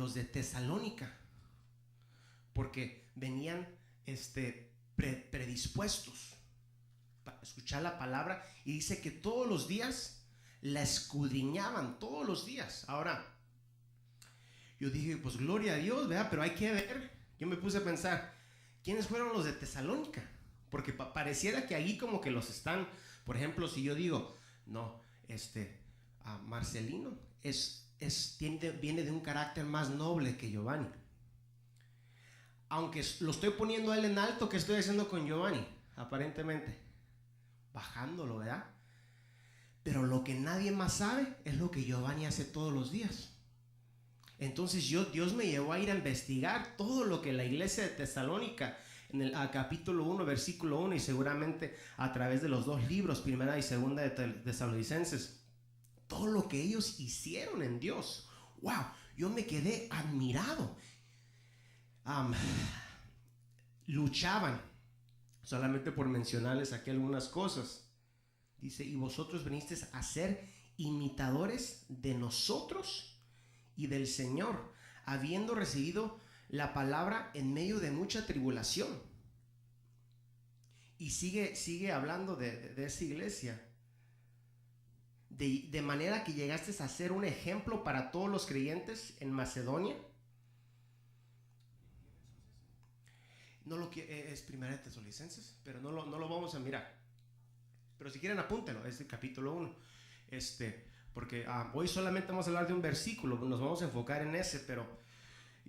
los de Tesalónica, porque venían predispuestos para escuchar la palabra, y dice que todos los días la escudriñaban, todos los días. Ahora, yo dije, pues gloria a Dios, ¿verdad? Pero hay que ver. Yo me puse a pensar, ¿quiénes fueron los de Tesalónica? Porque pareciera que ahí como que los están, por ejemplo, si yo digo, no, Marcelino viene de un carácter más noble que Giovanni. Aunque lo estoy poniendo a él en alto, ¿qué estoy haciendo con Giovanni? Aparentemente, bajándolo, ¿verdad? Pero lo que nadie más sabe es lo que Giovanni hace todos los días. Entonces Dios me llevó a ir a investigar todo lo que la iglesia de Tesalónica, en el capítulo 1, versículo 1, y seguramente a través de los dos libros, primera y segunda de Tesalonicenses, todo lo que ellos hicieron en Dios. ¡Wow! Yo me quedé admirado. Luchaban, solamente por mencionarles aquí algunas cosas. Dice, y vosotros vinisteis a ser imitadores de nosotros y del Señor, habiendo recibido la palabra en medio de mucha tribulación. Y sigue hablando de esa iglesia. De manera que llegaste a ser un ejemplo para todos los creyentes en Macedonia. No lo es primera de Tesalonicenses, pero no lo vamos a mirar. Pero si quieren apúntenlo, es el capítulo 1. Porque hoy solamente vamos a hablar de un versículo, nos vamos a enfocar en ese, pero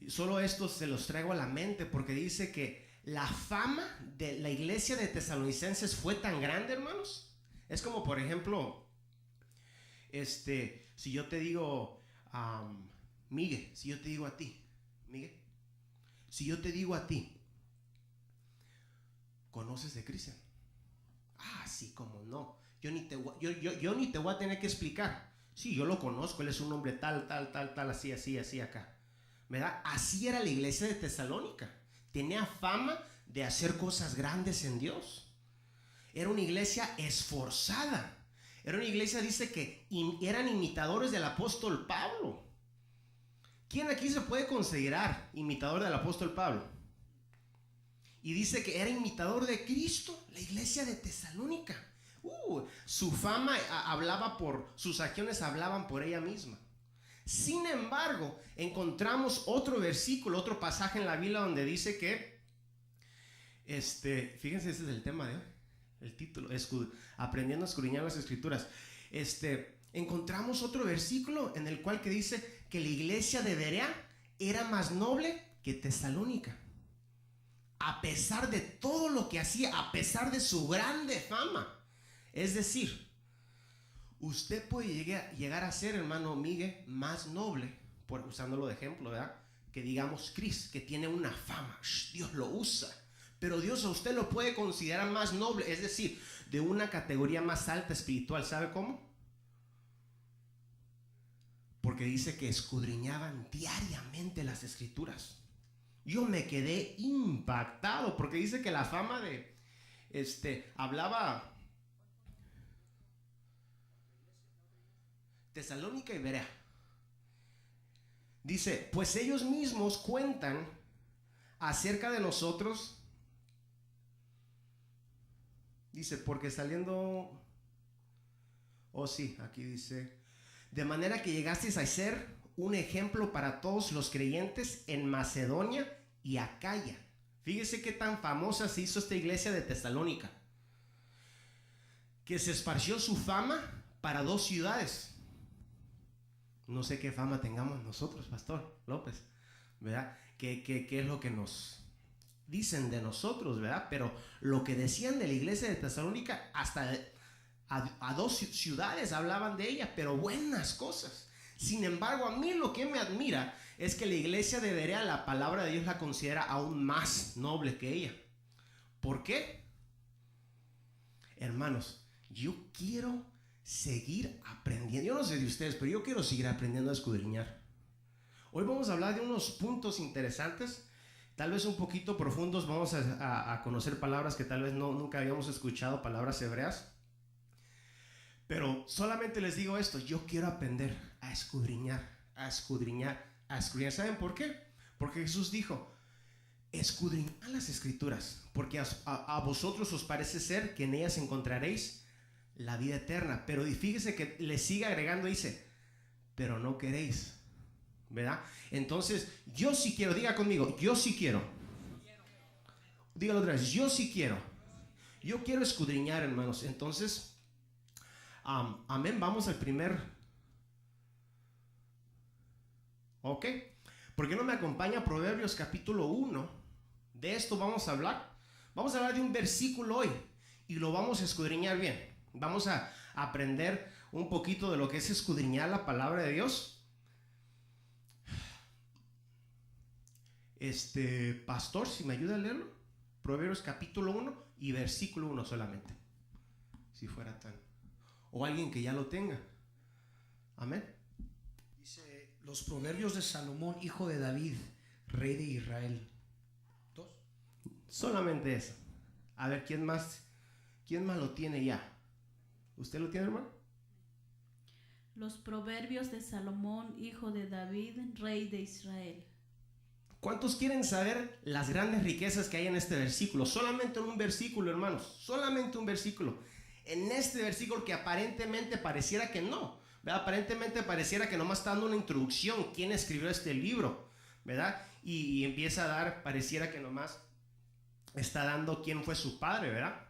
solo esto se los traigo a la mente, porque dice que la fama de la iglesia de Tesalonicenses fue tan grande, hermanos. Es como, por ejemplo, si yo te digo, Miguel, si yo te digo a ti, Miguel, si yo te digo a ti, ¿conoces de Cristian? Sí, como no. Yo ni te voy a tener que explicar. Sí, yo lo conozco, él es un hombre tal, así acá. ¿Verdad? Así era la iglesia de Tesalónica. Tenía fama de hacer cosas grandes en Dios. Era una iglesia esforzada. Era una iglesia, dice que eran imitadores del apóstol Pablo. ¿Quién aquí se puede considerar imitador del apóstol Pablo? Y dice que era imitador de Cristo, la iglesia de Tesalónica. Su fama hablaba sus acciones hablaban por ella misma. Sin embargo, encontramos otro versículo, otro pasaje en la Biblia donde dice que, fíjense, ese es el tema de hoy, el título, aprendiendo a escudriñar las escrituras. Encontramos otro versículo en el cual que dice que la iglesia de Berea era más noble que Tesalónica. A pesar de todo lo que hacía, a pesar de su grande fama. Es decir, usted puede llegar a ser, hermano Miguel, más noble, usándolo de ejemplo, ¿verdad? Que digamos Cris, que tiene una fama, Dios lo usa, pero Dios a usted lo puede considerar más noble, es decir, de una categoría más alta espiritual. ¿Sabe cómo? Porque dice que escudriñaban diariamente las escrituras. Yo me quedé impactado, porque dice que la fama de hablaba Tesalónica y Berea. Dice, pues ellos mismos cuentan acerca de nosotros. Dice, porque saliendo, sí, aquí dice, de manera que llegasteis a ser un ejemplo para todos los creyentes en Macedonia y Acaya. Fíjese qué tan famosa se hizo esta iglesia de Tesalónica, que se esparció su fama para 2 ciudades. No sé qué fama tengamos nosotros, Pastor López, ¿verdad? ¿Qué es lo que nos dicen de nosotros, ¿verdad? Pero lo que decían de la iglesia de Tesalónica, hasta a 2 ciudades hablaban de ella, pero buenas cosas. Sin embargo, a mí lo que me admira es que la iglesia de Berea, la palabra de Dios la considera aún más noble que ella. ¿Por qué? Hermanos, yo quiero seguir aprendiendo. Yo no sé de ustedes, pero yo quiero seguir aprendiendo a escudriñar. Hoy vamos a hablar de unos puntos interesantes, tal vez un poquito profundos. Vamos a conocer palabras que tal vez nunca habíamos escuchado, palabras hebreas. Pero solamente les digo esto: yo quiero aprender a escudriñar a escudriñar. ¿Saben por qué? Porque Jesús dijo, escudriñad las escrituras, porque a vosotros os parece ser que en ellas encontraréis la vida eterna. Pero fíjese que le sigue agregando, dice, pero no queréis, ¿verdad? Entonces, yo sí quiero, diga conmigo, yo sí quiero. Dígalo otra vez, yo sí quiero. Yo quiero escudriñar, hermanos. Entonces, amén, vamos al primer. Ok, ¿por qué no me acompaña Proverbios capítulo 1? De esto vamos a hablar. Vamos a hablar de un versículo hoy y lo vamos a escudriñar bien. Vamos a aprender un poquito de lo que es escudriñar la palabra de Dios. Pastor, si me ayuda a leerlo. Proverbios capítulo 1 y versículo 1 solamente. Si fuera tan. O alguien que ya lo tenga. Amén. Dice los proverbios de Salomón, hijo de David, rey de Israel. ¿Dos? Solamente eso. A ver, ¿quién más lo tiene ya? ¿Usted lo tiene, hermano? Los proverbios de Salomón, hijo de David, rey de Israel. ¿Cuántos quieren saber las grandes riquezas que hay en este versículo? Solamente en un versículo, hermanos. Solamente un versículo. En este versículo que aparentemente pareciera que no, ¿verdad? Aparentemente pareciera que nomás está dando una introducción. ¿Quién escribió este libro? ¿Verdad? Y empieza a dar, pareciera que nomás está dando quién fue su padre, ¿verdad?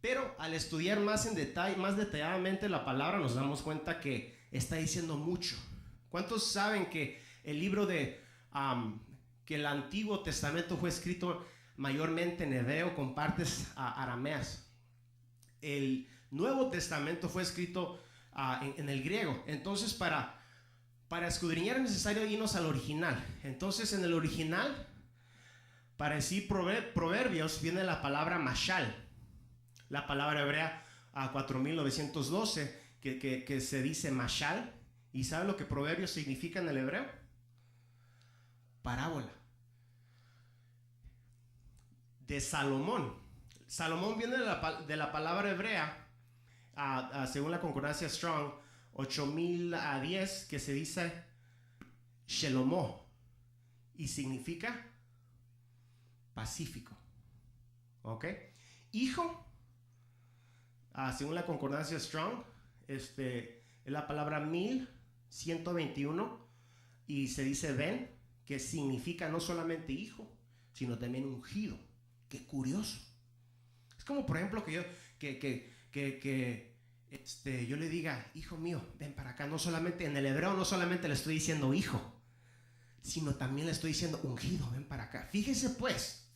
Pero al estudiar más en detalle, más detalladamente la palabra, nos damos cuenta que está diciendo mucho. ¿Cuántos saben que el libro que el Antiguo Testamento fue escrito mayormente en hebreo con partes arameas? El Nuevo Testamento fue escrito en el griego. Entonces para escudriñar es necesario irnos al original. Entonces en el original, para decir proverbios, viene la palabra mashal, la palabra hebrea 4912 que se dice mashal. ¿Y sabe lo que proverbios significa en el hebreo? Parábola. De Salomón. Salomón viene de la palabra hebrea, según la concordancia Strong 8010, que se dice Shelomó y significa pacífico. ¿Ok? Hijo, según la concordancia Strong, es la palabra 1121 y se dice Ben, que significa no solamente hijo, sino también ungido. Qué curioso. Es como, por ejemplo, que yo le diga, hijo mío, ven para acá. No solamente en el hebreo, no solamente le estoy diciendo hijo, sino también le estoy diciendo ungido, ven para acá. Fíjese pues,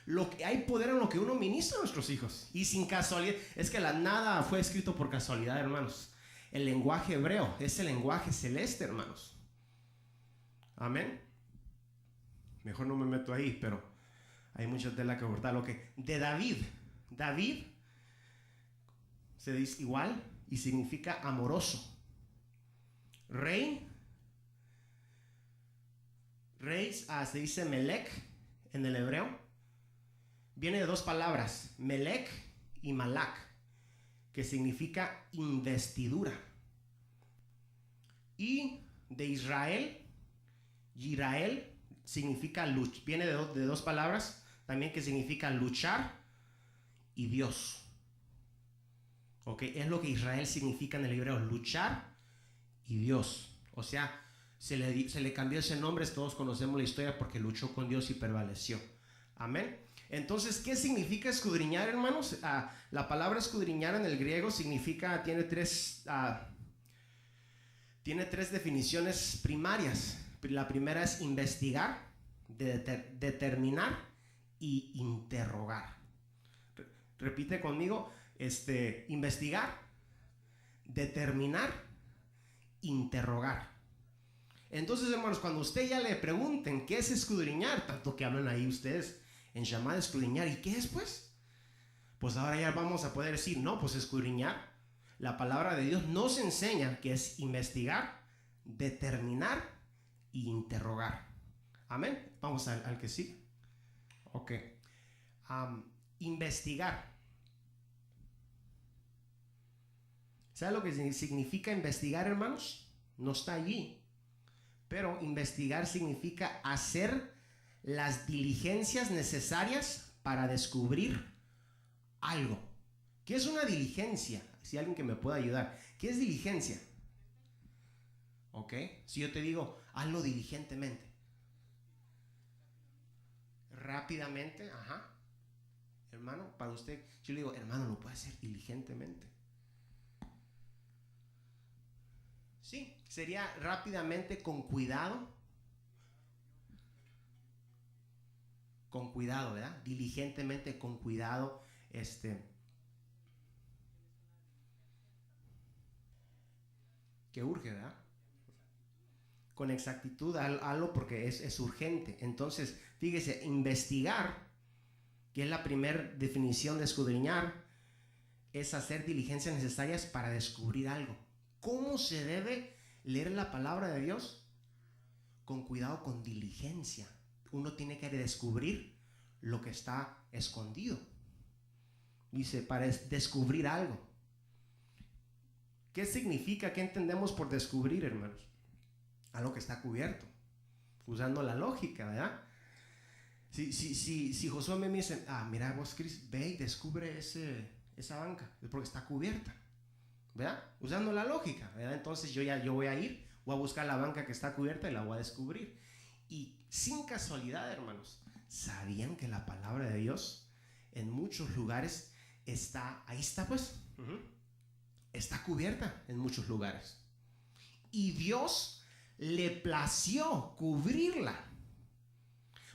lo que hay poder en lo que uno ministra a nuestros hijos. Y sin casualidad, es que nada fue escrito por casualidad, hermanos. El lenguaje hebreo es el lenguaje celeste, hermanos. Amén. Mejor no me meto ahí, pero hay mucha tela que cortar. De David se dice igual y significa amoroso. Rey se dice Melech en el hebreo. Viene de dos palabras, Melech y Malak, que significa investidura. Y de Israel, Yirael significa lucha. Viene de dos palabras también que significa luchar y Dios. Ok, es lo que Israel significa en el hebreo, luchar y Dios. O sea, se le cambió ese nombre, todos conocemos la historia porque luchó con Dios y prevaleció. Amén. Entonces, ¿qué significa escudriñar, hermanos? La palabra escudriñar en el griego tiene tres definiciones primarias. La primera es investigar, determinar y interrogar. Repite conmigo, investigar, determinar, interrogar. Entonces, hermanos, cuando usted ya le pregunten qué es escudriñar, tanto que hablan ahí ustedes en llamada escudriñar, ¿y qué es pues? Pues ahora ya vamos a poder decir, no, pues escudriñar, la palabra de Dios nos enseña que es investigar, determinar y interrogar. Amén. Vamos al que sigue. Ok. Investigar. ¿Sabe lo que significa investigar, hermanos? No está allí. Pero investigar significa hacer las diligencias necesarias para descubrir algo. ¿Qué es una diligencia? Si alguien que me pueda ayudar. ¿Qué es diligencia? ¿Ok? Si yo te digo, hazlo diligentemente. Rápidamente, ajá. Hermano, para usted, yo le digo, hermano, lo puede hacer diligentemente. Sí, sería rápidamente, con cuidado. Con cuidado, ¿verdad? Diligentemente, con cuidado, que urge, ¿verdad? Con exactitud, algo porque es urgente. Entonces, fíjese, investigar, que es la primera definición de escudriñar, es hacer diligencias necesarias para descubrir algo. ¿Cómo se debe leer la palabra de Dios? Con cuidado, con diligencia. Uno tiene que descubrir lo que está escondido. Dice, para descubrir algo. ¿Qué significa? ¿Qué entendemos por descubrir, hermanos? Algo que está cubierto. Usando la lógica, ¿verdad? Si Josué me dice, mira vos, Cris, ve y descubre esa banca, es porque está cubierta, ¿verdad? Usando la lógica, ¿verdad? Entonces yo voy a ir, voy a buscar la banca que está cubierta y la voy a descubrir. Y sin casualidad, hermanos, ¿sabían que la palabra de Dios en muchos lugares ahí está pues? Está cubierta en muchos lugares. Y Dios le plació cubrirla.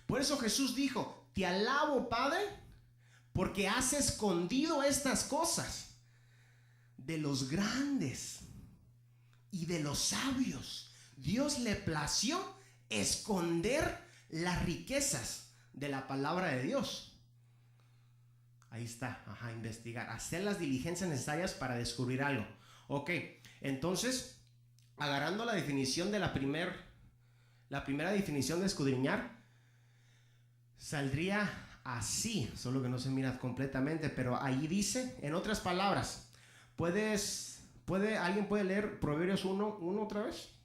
Por eso Jesús dijo, te alabo, Padre, porque has escondido estas cosas de los grandes y de los sabios. Dios le plació esconder las riquezas de la palabra de Dios. Ahí está, investigar, hacer las diligencias necesarias para descubrir algo. Ok, entonces, agarrando la definición de la primera definición de escudriñar, saldría así, solo que no se mira completamente, pero ahí dice, en otras palabras, ¿alguien puede leer Proverbios 1 otra vez?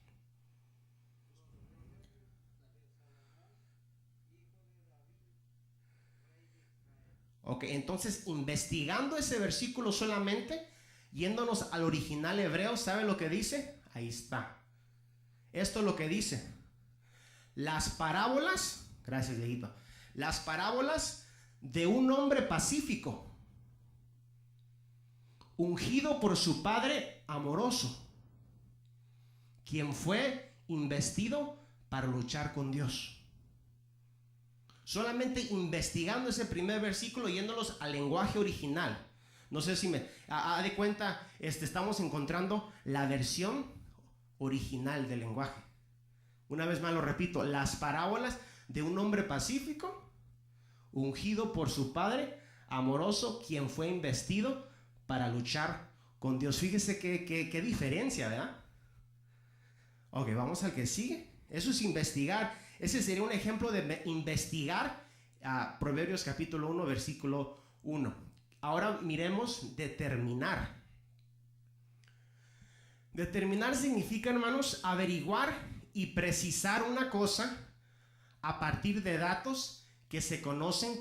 Ok, entonces investigando ese versículo solamente, yéndonos al original hebreo, ¿sabe lo que dice? Ahí está. Esto es lo que dice. Las parábolas, gracias viejito, las parábolas de un hombre pacífico, ungido por su padre amoroso, quien fue investido para luchar con Dios. Solamente investigando ese primer versículo, yéndolos al lenguaje original. No sé si me de cuenta, estamos encontrando la versión original del lenguaje. Una vez más lo repito, las parábolas de un hombre pacífico, ungido por su padre amoroso, quien fue investido para luchar con Dios. Fíjese qué diferencia, ¿verdad? Ok, vamos al que sigue. Eso es investigar. Ese sería un ejemplo de investigar. Proverbios capítulo 1, versículo 1. Ahora miremos determinar. Determinar significa, hermanos, averiguar y precisar una cosa a partir de datos que se conocen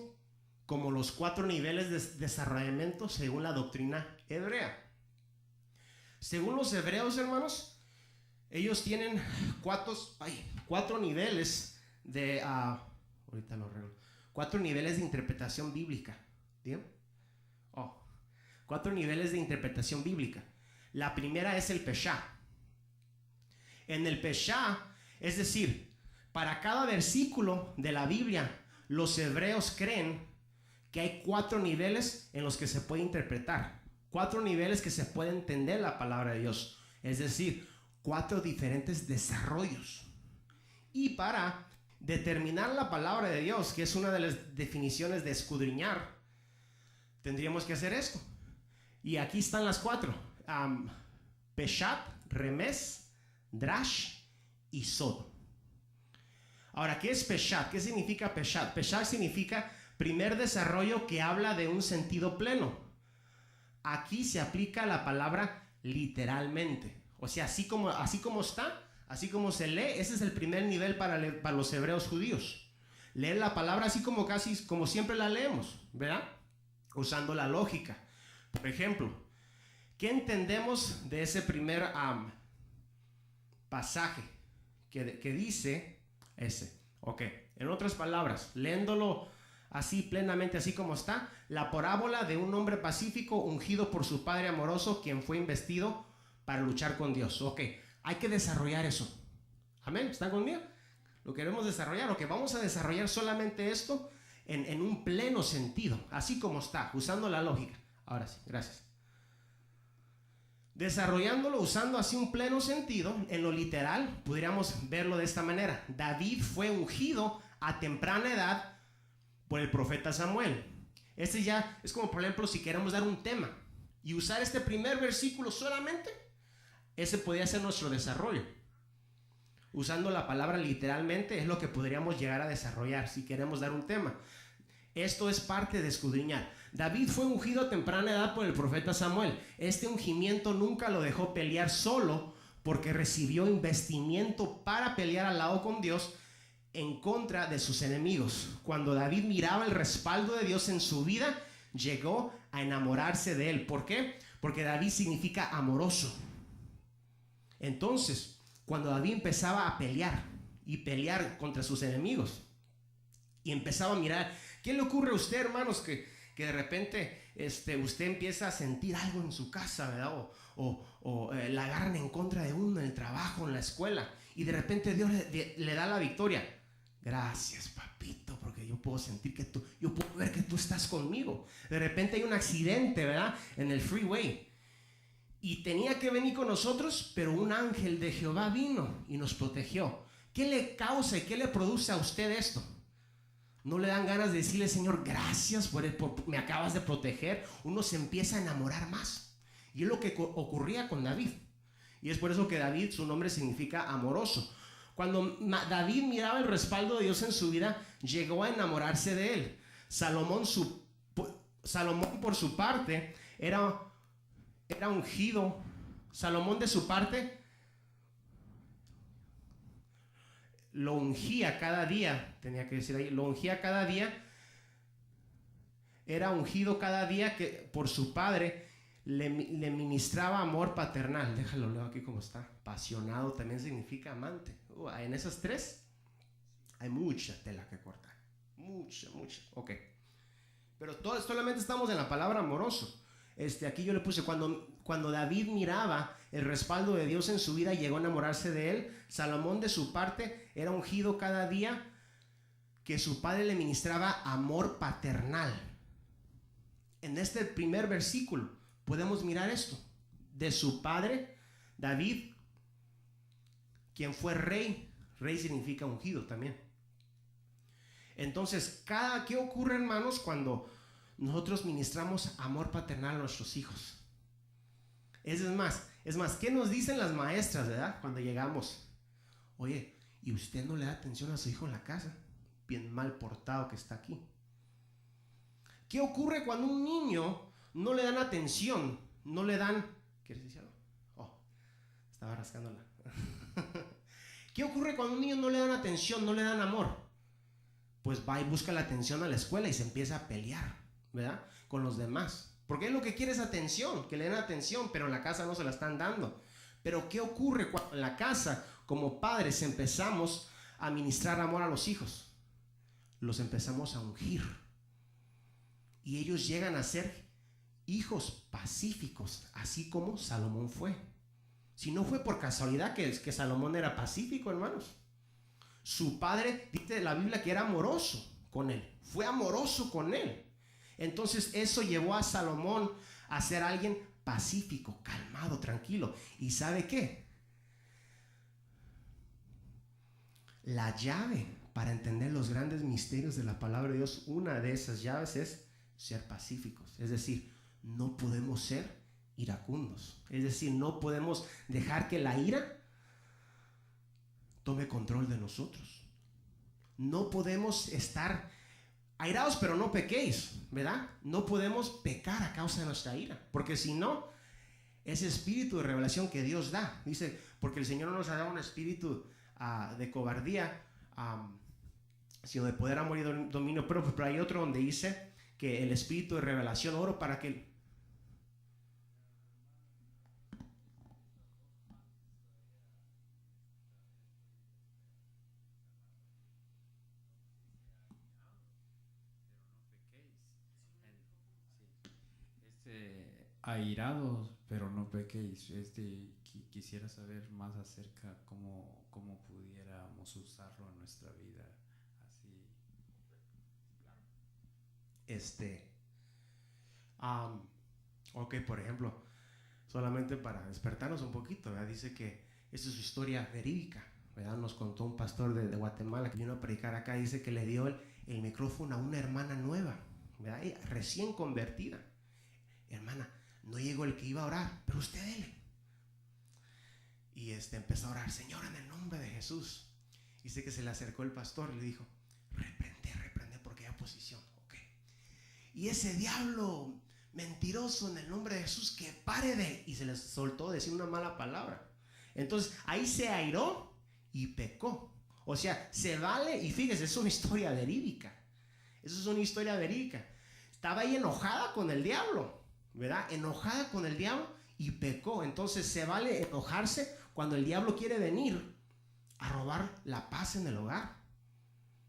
como los 4 niveles de desarrollamiento según la doctrina hebrea. Según los hebreos, hermanos, ellos tienen 4 niveles de ahorita lo arreglo. 4 niveles de interpretación bíblica. ¿Bien? 4 niveles de interpretación bíblica. La primera es el Peshá. En el Peshá, es decir, para cada versículo de la Biblia, los hebreos creen que hay 4 niveles en los que se puede interpretar. 4 niveles que se puede entender la palabra de Dios. Es decir, 4 diferentes desarrollos. Y para determinar la palabra de Dios, que es una de las definiciones de escudriñar, tendríamos que hacer esto. Y aquí están las 4. Peshat, Remes, Drash y Sod. Ahora, ¿qué es Peshat? ¿Qué significa Peshat? Peshat significa primer desarrollo que habla de un sentido pleno. Aquí se aplica la palabra literalmente. O sea, así como está, Así como se lee, ese es el primer nivel para los hebreos judíos. Leer la palabra así como casi, como siempre la leemos, ¿verdad? Usando la lógica. Por ejemplo, ¿qué entendemos de ese primer pasaje que dice ese? Ok, en otras palabras, leyéndolo así plenamente, así como está, la parábola de un hombre pacífico ungido por su padre amoroso, quien fue investido para luchar con Dios. Ok, hay que desarrollar eso. Amén, ¿están conmigo? Lo queremos desarrollar, ok, vamos a desarrollar solamente esto en un pleno sentido, así como está, usando la lógica. Ahora sí, gracias. Desarrollándolo usando así un pleno sentido, en lo literal, podríamos verlo de esta manera. David fue ungido a temprana edad por el profeta Samuel. Este ya es como, por ejemplo, si queremos dar un tema y usar este primer versículo solamente, ese podría ser nuestro desarrollo. Usando la palabra literalmente es lo que podríamos llegar a desarrollar si queremos dar un tema. Esto es parte de escudriñar. David fue ungido a temprana edad por el profeta Samuel. Este ungimiento nunca lo dejó pelear solo, porque recibió investimiento para pelear al lado con Dios en contra de sus enemigos. Cuando David miraba el respaldo de Dios en su vida, llegó a enamorarse de él. ¿Por qué? Porque David significa amoroso. Entonces, cuando David empezaba a pelear y pelear contra sus enemigos y empezaba a mirar, ¿qué le ocurre a usted, hermanos, que de repente usted empieza a sentir algo en su casa, ¿verdad? O la agarran en contra de uno en el trabajo, en la escuela, y de repente Dios le da la victoria? Gracias, papito, porque yo puedo sentir que yo puedo ver que tú estás conmigo. De repente hay un accidente, ¿verdad? En el freeway, y tenía que venir con nosotros, pero un ángel de Jehová vino y nos protegió. ¿Qué le causa y qué le produce a usted esto? ¿No le dan ganas de decirle, Señor, gracias por me acabas de proteger? Uno se empieza a enamorar más. Y es lo que ocurría con David. Y es por eso que David, su nombre significa amoroso. Cuando David miraba el respaldo de Dios en su vida, llegó a enamorarse de él. Salomón por su parte era ungido. Salomón de su parte lo ungía cada día, tenía que decir ahí, lo ungía cada día, era ungido cada día que por su padre le ministraba amor paternal. Déjalo, leo aquí como está. Apasionado también significa amante. En esas tres hay mucha tela que cortar, mucha. Ok, pero solamente estamos en la palabra amoroso. Aquí yo le puse, cuando David miraba el respaldo de Dios en su vida, llegó a enamorarse de él. Salomón de su parte era ungido cada día que su padre le ministraba amor paternal. En este primer versículo podemos mirar esto. De su padre, David, quien fue rey. Rey significa ungido también. Entonces, ¿qué ocurre, hermanos, cuando nosotros ministramos amor paternal a nuestros hijos? Es más, ¿qué nos dicen las maestras, verdad? Cuando llegamos, oye, ¿y usted no le da atención a su hijo en la casa? Bien mal portado que está aquí. ¿Qué ocurre cuando un niño no le dan atención? No le dan... ¿Quieres decir algo? Oh, estaba rascándola. ¿Qué ocurre cuando un niño no le dan atención, no le dan amor? Pues va y busca la atención a la escuela y se empieza a pelear, ¿verdad? Con los demás. Porque él lo que quiere es atención, que le den atención, pero en la casa no se la están dando. Pero ¿qué ocurre cuando en la casa, como padres, empezamos a ministrar amor a los hijos? Los empezamos a ungir. Y ellos llegan a ser hijos pacíficos, así como Salomón fue. Si no fue por casualidad que Salomón era pacífico, hermanos. Su padre, dice la Biblia, que era amoroso con él. Fue amoroso con él. Entonces eso llevó a Salomón a ser alguien pacífico, calmado, tranquilo. ¿Y sabe qué? La llave para entender los grandes misterios de la palabra de Dios, una de esas llaves es ser pacíficos. Es decir, no podemos ser iracundos. Es decir, no podemos dejar que la ira tome control de nosotros. No podemos estar airados, pero no pequéis, ¿verdad? No podemos pecar a causa de nuestra ira, porque si no, ese espíritu de revelación que Dios da. Dice, porque el Señor no nos ha dado un espíritu de cobardía, sino de poder, amor y dominio propio. Pero hay otro donde dice que el espíritu de revelación, oro para que airados, pero no pequéis. Quisiera saber más acerca cómo pudiéramos usarlo en nuestra vida. Así. Ok, por ejemplo, solamente para despertarnos un poquito, ¿verdad? Dice que esta es su historia verídica, ¿verdad? Nos contó un pastor de Guatemala que vino a predicar acá. Dice que le dio el micrófono a una hermana nueva, ¿verdad? Recién convertida. Hermana, no llegó el que iba a orar, pero usted dele. Y empezó a orar, Señor, en el nombre de Jesús. Dice que se le acercó el pastor y le dijo, reprende porque hay oposición. Okay. Y ese diablo mentiroso, en el nombre de Jesús, que pare de... Y se le soltó decir una mala palabra. Entonces ahí se airó y pecó. O sea, se vale, y fíjese, es una historia verídica. Eso es una historia verídica. Estaba ahí enojada con el diablo, ¿verdad? Enojada con el diablo y pecó. Entonces se vale enojarse cuando el diablo quiere venir a robar la paz en el hogar.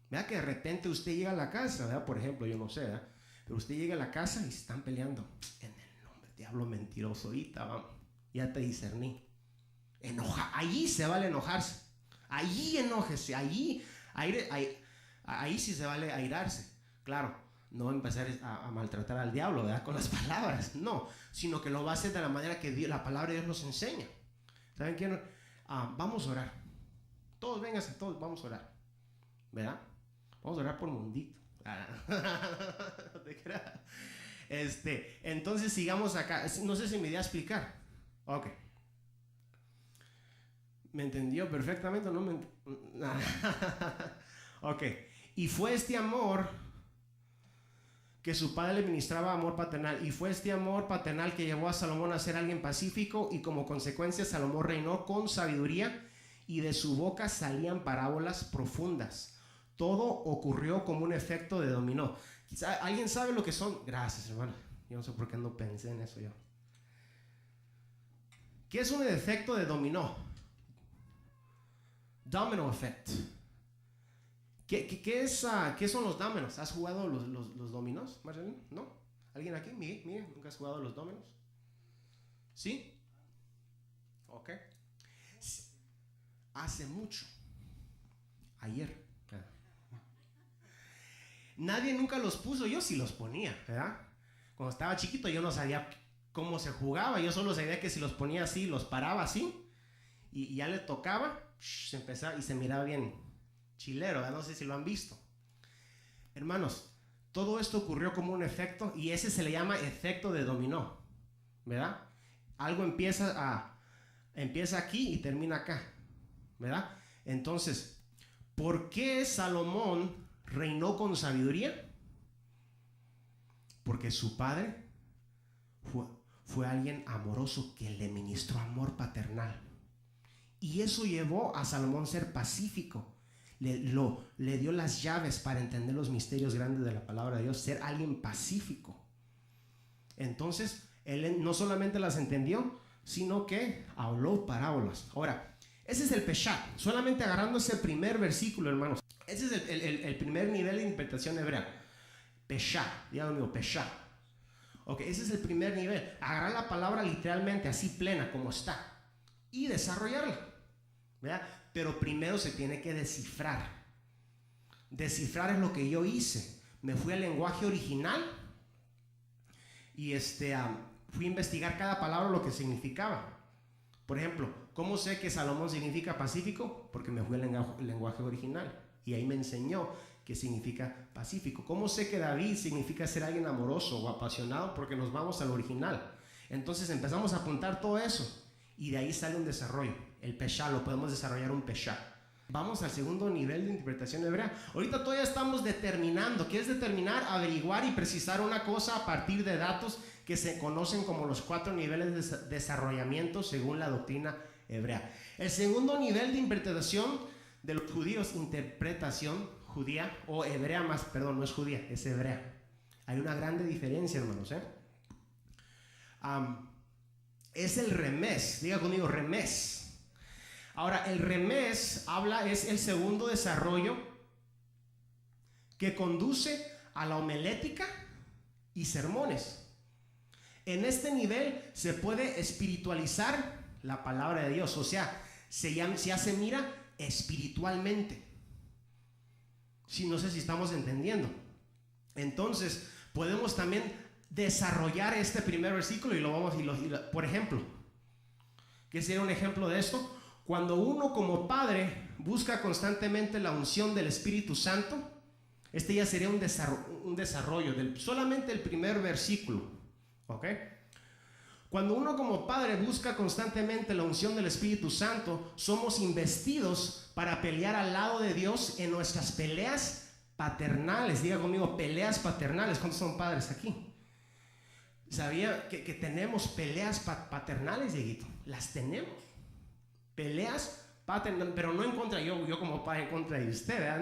¿Verdad? Que de repente usted llega a la casa, ¿verdad? Por ejemplo, yo no sé, ¿verdad? Pero usted llega a la casa y se están peleando. En el nombre, diablo mentiroso, ahorita vamos, ya te discerní. Allí se vale enojarse. Allí enójese, allí sí se vale airarse. Claro, no empezar a maltratar al diablo, ¿verdad? Con las palabras, no, sino que lo va a hacer de la manera que la palabra de Dios nos enseña. ¿Saben qué? Vamos a orar. Todos, vénganse, todos vamos a orar, ¿verdad? Vamos a orar por Mundito. No te creas. Entonces sigamos acá. No sé si me di a explicar. Ok. ¿Me entendió perfectamente o no me Ok. Y fue este amor que su padre le ministraba, amor paternal. Y fue este amor paternal que llevó a Salomón a ser alguien pacífico, y como consecuencia Salomón reinó con sabiduría, y de su boca salían parábolas profundas. Todo ocurrió como un efecto de dominó. Quizá alguien sabe lo que son. Gracias, hermano. Yo no sé por qué no pensé en eso yo. ¿Qué es un efecto de dominó? Domino effect. ¿Qué son los dominos? ¿Has jugado los dominos, Marcelino? ¿No? ¿Alguien aquí? Miguel, ¿nunca has jugado los dominos? ¿Sí? Ok. Hace mucho. Ayer. Nadie nunca los puso, yo sí los ponía, ¿verdad? Cuando estaba chiquito yo no sabía cómo se jugaba, yo solo sabía que si los ponía así, los paraba así, y ya le tocaba, se empezaba y se miraba bien chilero, ¿verdad? No sé si lo han visto. Hermanos, todo esto ocurrió como un efecto, y ese se le llama efecto de dominó, ¿verdad? Algo empieza aquí y termina acá, ¿verdad? Entonces, ¿por qué Salomón reinó con sabiduría? Porque su padre fue alguien amoroso que le ministró amor paternal, y eso llevó a Salomón a ser pacífico. Le dio las llaves para entender los misterios grandes de la palabra de Dios, ser alguien pacífico. Entonces él no solamente las entendió, sino que habló parábolas. Ahora, ese es el Peshat, solamente agarrando ese primer versículo, hermanos. Ese es el primer nivel de interpretación hebrea. Peshat, dígame conmigo, Peshat. Ok, ese es el primer nivel. Agarrar la palabra literalmente, así plena como está, y desarrollarla, ¿verdad? Pero primero se tiene que descifrar. Descifrar es lo que yo hice. Me fui al lenguaje original y fui a investigar cada palabra, lo que significaba. Por ejemplo, ¿cómo sé que Salomón significa pacífico? Porque me fui al lenguaje original y ahí me enseñó qué significa pacífico. ¿Cómo sé que David significa ser alguien amoroso o apasionado? Porque nos vamos al original. Entonces empezamos a apuntar todo eso y de ahí sale un desarrollo. El Peshat, lo podemos desarrollar un Peshat. Vamos al segundo nivel de interpretación hebrea. Ahorita todavía estamos determinando. ¿Qué es determinar? Averiguar y precisar una cosa a partir de datos que se conocen como los 4 niveles de desarrollamiento según la doctrina hebrea. El segundo nivel de interpretación de los judíos, interpretación judía o hebrea más, perdón, no es judía, es hebrea. Hay una grande diferencia, hermanos, es el remés, diga conmigo, remés. Ahora, el remés es el segundo desarrollo que conduce a la homilética y sermones. En este nivel se puede espiritualizar la palabra de Dios, o sea, se hace mira espiritualmente. Sí, no sé si estamos entendiendo. Entonces, podemos también desarrollar este primer versículo por ejemplo, ¿qué sería un ejemplo de esto? Cuando uno como padre busca constantemente la unción del Espíritu Santo, este ya sería un desarrollo solamente el primer versículo, ¿ok? Cuando uno como padre busca constantemente la unción del Espíritu Santo, somos investidos para pelear al lado de Dios en nuestras peleas paternales. Diga conmigo, peleas paternales. ¿Cuántos son padres aquí? ¿Sabía que tenemos peleas paternales, Dieguito? Las tenemos. Peleas paternales, pero no en contra, yo como padre en contra de usted, ¿verdad?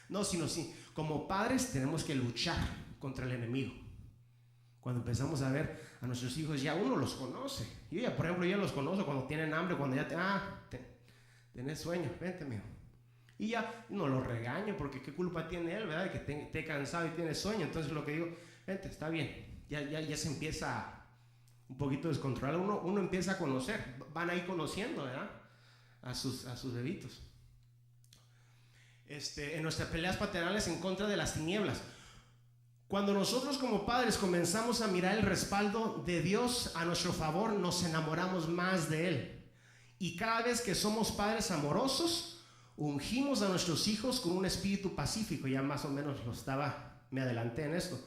No, sino sí, como padres tenemos que luchar contra el enemigo. Cuando empezamos a ver a nuestros hijos, ya uno los conoce. Yo ya, por ejemplo, ya los conozco cuando tienen hambre, cuando ya tenés sueño, vente, mijo. Y ya no lo regaño porque qué culpa tiene él, ¿verdad? Que esté cansado y tiene sueño. Entonces lo que digo, vente, está bien. Ya se empieza un poquito descontrolado. Uno empieza a conocer, van a ir conociendo, ¿verdad? A sus bebitos. En nuestras peleas paternales en contra de las tinieblas. Cuando nosotros como padres comenzamos a mirar el respaldo de Dios a nuestro favor, nos enamoramos más de Él. Y cada vez que somos padres amorosos, ungimos a nuestros hijos con un espíritu pacífico. Ya más o menos me adelanté en esto.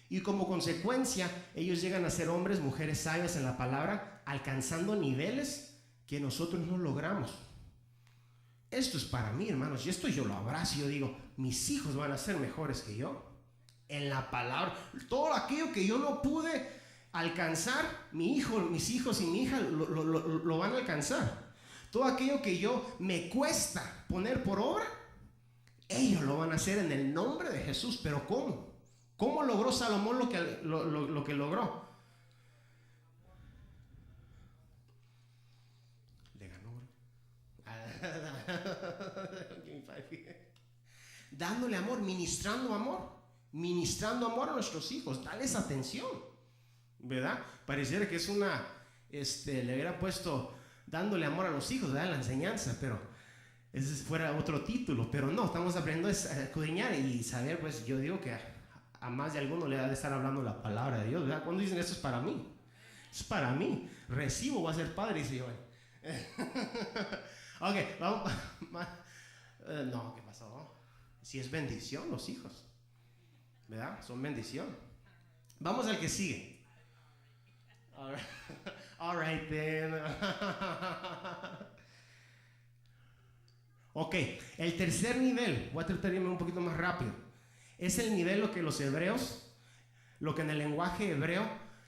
Y como consecuencia, ellos llegan a ser hombres, mujeres sabias en la palabra, alcanzando niveles que nosotros no logramos. Esto es para mí, hermanos, y esto yo lo abrazo. Yo digo, mis hijos van a ser mejores que yo en la palabra. Todo aquello que yo no pude alcanzar, mis hijos y mi hija lo van a alcanzar. Todo aquello que yo me cuesta poner por obra, ellos lo van a hacer en el nombre de Jesús. Pero ¿cómo? ¿Cómo logró Salomón lo que logró? Le ganó. Dándole amor, ministrando amor a nuestros hijos. Dales atención, ¿verdad? Pareciera que es le hubiera puesto dándole amor a los hijos, ¿verdad? La enseñanza, pero ese fuera otro título. Pero no, estamos aprendiendo a escudriñar y saber, pues yo digo que a más de alguno le ha de estar hablando la palabra de Dios, ¿verdad? Cuando dicen esto es para mí, es para mí, recibo, voy a ser padre, dice yo. Ok, vamos. No, ¿qué pasó? Si es bendición los hijos, ¿verdad? Son bendición. Vamos al que sigue. All right then. Ok, el tercer nivel, voy a tratar de irme un poquito más rápido. Es el nivel lo que en el lenguaje hebreo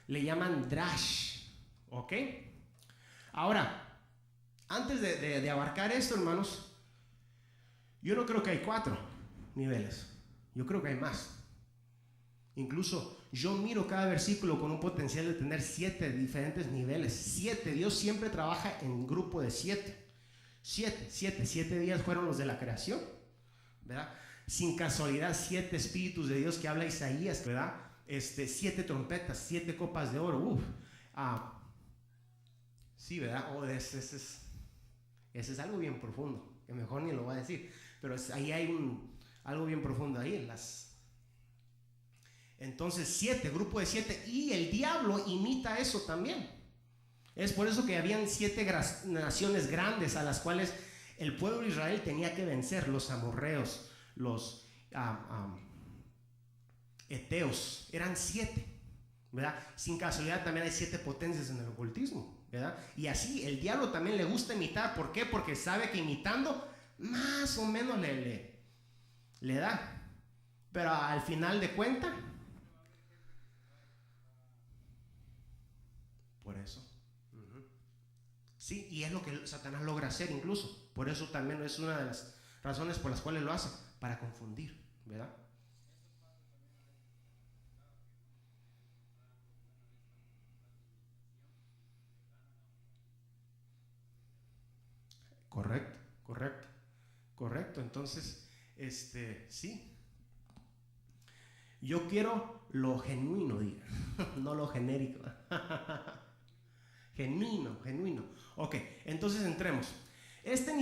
le llaman drash, ¿ok? Ahora, antes de abarcar esto, hermanos, yo no creo que hay 4 niveles, yo creo que hay más. Incluso yo miro cada versículo con un potencial de tener 7 diferentes niveles. 7, Dios siempre trabaja en grupo de 7. 7 días fueron los de la creación, ¿verdad? Sin casualidad, 7 espíritus de Dios que habla Isaías, ¿verdad? 7 trompetas, 7 copas de oro. Sí, ¿verdad? Ese es algo bien profundo, que mejor ni lo voy a decir. Pero ahí hay algo bien profundo ahí. Entonces 7, grupo de 7. Y el diablo imita eso también. Es por eso que habían 7 naciones grandes a las cuales el pueblo de Israel tenía que vencer. Los amorreos, los eteos, eran 7, ¿verdad? Sin casualidad también hay 7 potencias en el ocultismo, ¿verdad? Y así el diablo también le gusta imitar. ¿Por qué? Porque sabe que imitando más o menos le da. Pero al final de cuentas, Por eso. Uh-huh. Sí, y es lo que Satanás logra hacer incluso. Por eso también es una de las razones por las cuales lo hace, para confundir, ¿verdad? Correcto, correcto, correcto. Entonces, sí. Yo quiero lo genuino, diga, no lo genérico. Genuino, genuino. Ok, entonces entremos. Este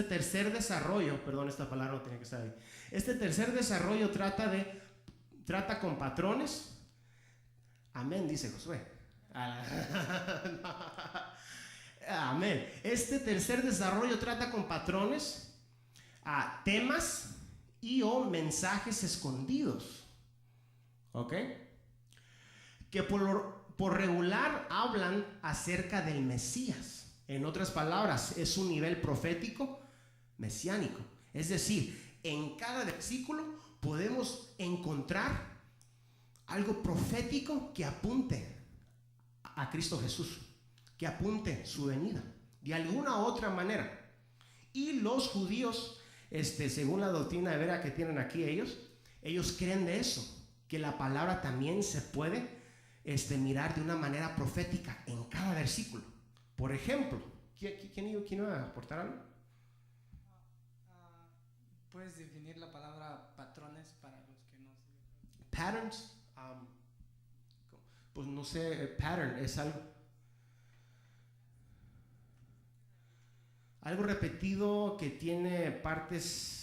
tercer desarrollo, perdón, esta palabra no tenía que estar ahí. Este tercer desarrollo trata con patrones. Amén, dice Josué. Amén. Este tercer desarrollo trata con patrones, temas y o mensajes escondidos. ¿Ok? Que por regular hablan acerca del Mesías. En otras palabras, es un nivel profético mesiánico. Es decir, en cada versículo podemos encontrar algo profético que apunte a Cristo Jesús, que apunte su venida de alguna u otra manera. Y los judíos, según la doctrina de vera que tienen aquí ellos creen de eso, que la palabra también se puede mirar de una manera profética en cada versículo. Por ejemplo, ¿quién iba a aportar algo? ¿Puedes definir la palabra patrones para los que no saben? Patterns, pues no sé, pattern es algo repetido que tiene partes.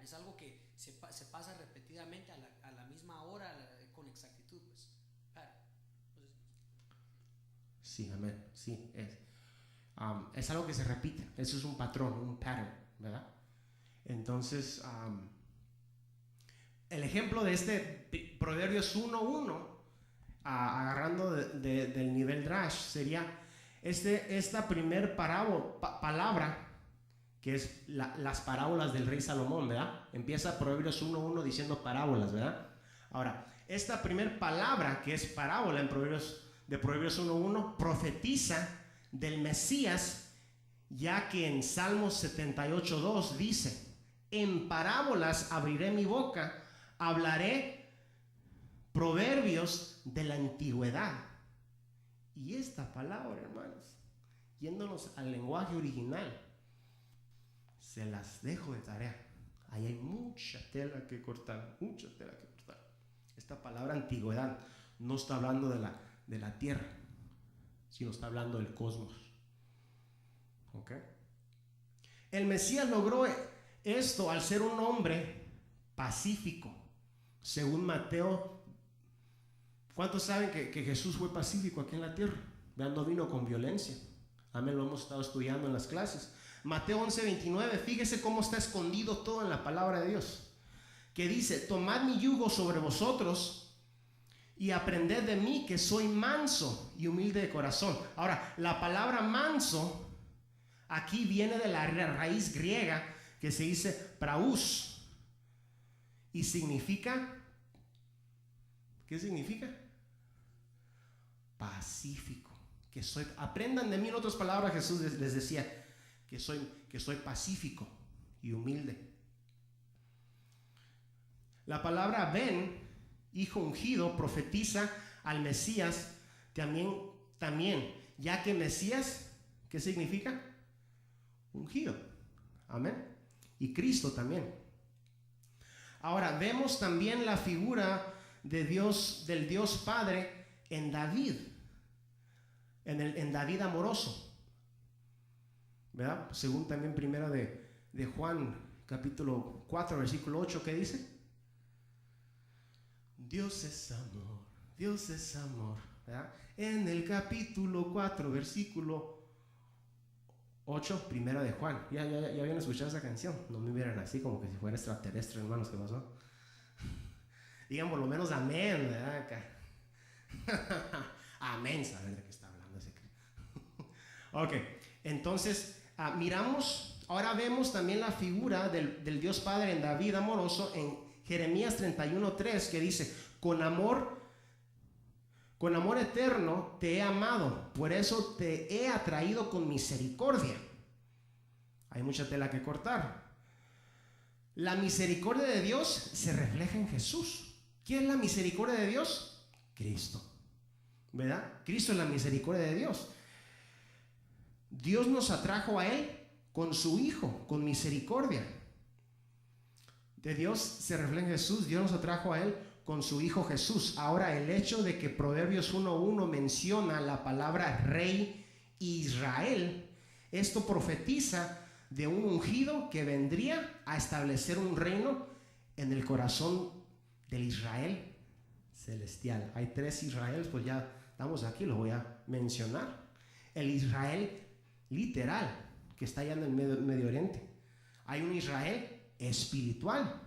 Es algo que se pasa repetidamente a la misma hora con exactitud, pues. Sí, amén. Sí, es algo que se repite. Eso es un patrón, un pattern, ¿verdad? Entonces, el ejemplo de Proverbios 1:1, agarrando del nivel Drash, sería esta primer palabra, que es las parábolas del rey Salomón, ¿verdad? Empieza Proverbios 1:1 diciendo parábolas, ¿verdad? Ahora, esta primer palabra que es parábola de Proverbios 1:1 profetiza del Mesías, ya que en Salmos 78:2 dice: en parábolas abriré mi boca, hablaré proverbios de la antigüedad. Y esta palabra, hermanos, yéndonos al lenguaje original, se las dejo de tarea. Ahí hay mucha tela que cortar, mucha tela que cortar. Esta palabra antigüedad no está hablando de la tierra, sino está hablando del cosmos. ¿Ok? El Mesías logró esto al ser un hombre pacífico. Según Mateo, ¿cuántos saben que Jesús fue pacífico aquí en la tierra? No vino con violencia. Amén, lo hemos estado estudiando en las clases. Mateo 11:29, fíjese cómo está escondido todo en la palabra de Dios, que dice: tomad mi yugo sobre vosotros y aprended de mí, que soy manso y humilde de corazón. Ahora, la palabra manso aquí viene de la raíz griega que se dice praus y significa, ¿qué significa? Pacífico. Aprendan de mí. En otras palabras, Jesús les decía que soy pacífico y humilde. La palabra ben, hijo ungido, profetiza al Mesías también, ya que Mesías, ¿qué significa? Ungido. Amén. Y Cristo también. Ahora vemos también la figura de Dios, del Dios Padre en David, en David amoroso, ¿verdad? Según también primera de Juan, capítulo 4, versículo 8, ¿qué dice? Dios es amor, ¿verdad? En el capítulo 4, versículo 8, primera de Juan. Ya habían escuchado esa canción. No me miran así como que si fuera extraterrestre, hermanos, ¿qué pasó? Digan por lo menos amén, ¿verdad? Acá. Amén, ¿saben de qué está hablando ese? Ok, entonces ahora vemos también la figura del Dios Padre en David amoroso en Jeremías 31:3, que dice: con amor eterno te he amado, por eso te he atraído con misericordia. Hay mucha tela que cortar. La misericordia de Dios se refleja en Jesús. ¿Quién es la misericordia de Dios? Cristo, ¿verdad? Cristo es la misericordia de Dios. Dios nos atrajo a Él con su Hijo, con misericordia. De Dios se refleja en Jesús. Dios nos atrajo a Él con su Hijo Jesús. Ahora, el hecho de que Proverbios 1:1 menciona la palabra Rey Israel, esto profetiza de un ungido que vendría a establecer un reino en el corazón del Israel celestial. Hay 3 Israeles, pues ya estamos aquí, lo voy a mencionar. El Israel literal, que está allá en el Medio Oriente. Hay un Israel espiritual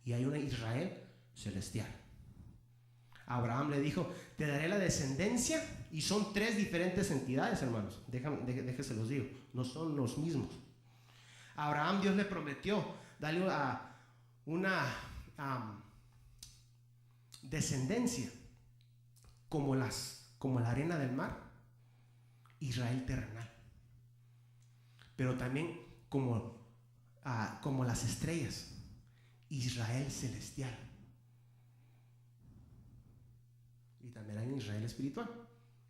y hay un Israel celestial. Abraham le dijo: te daré la descendencia, y son 3 diferentes entidades, hermanos. Déjense los digo, no son los mismos. A Abraham Dios le prometió darle una descendencia como la arena del mar, Israel terrenal, pero también como las estrellas, Israel celestial. Y también hay un Israel espiritual,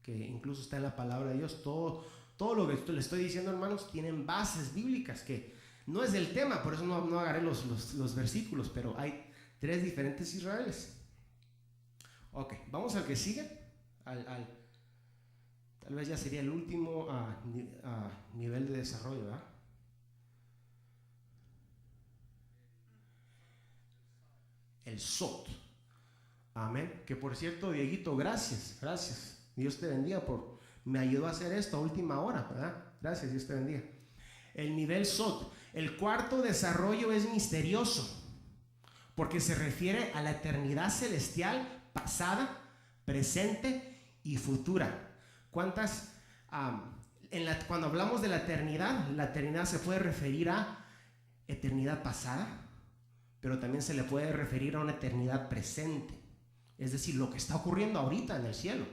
que incluso está en la palabra de Dios. Todo lo que les estoy diciendo, hermanos, tienen bases bíblicas, que no es del tema, por eso no agarré los versículos, pero hay 3 diferentes Israeles. Ok, vamos al que sigue, tal vez ya sería el último nivel de desarrollo, ¿verdad? El Sot. Amén. Que por cierto, Dieguito, gracias. Dios te bendiga me ayudó a hacer esto a última hora, ¿verdad? Gracias, Dios te bendiga. El nivel Sot. El cuarto desarrollo es misterioso, porque se refiere a la eternidad celestial pasada, presente y futura. ¿Cuántas? Cuando hablamos de la eternidad se puede referir a eternidad pasada, pero también se le puede referir a una eternidad presente, es decir, lo que está ocurriendo ahorita en el cielo,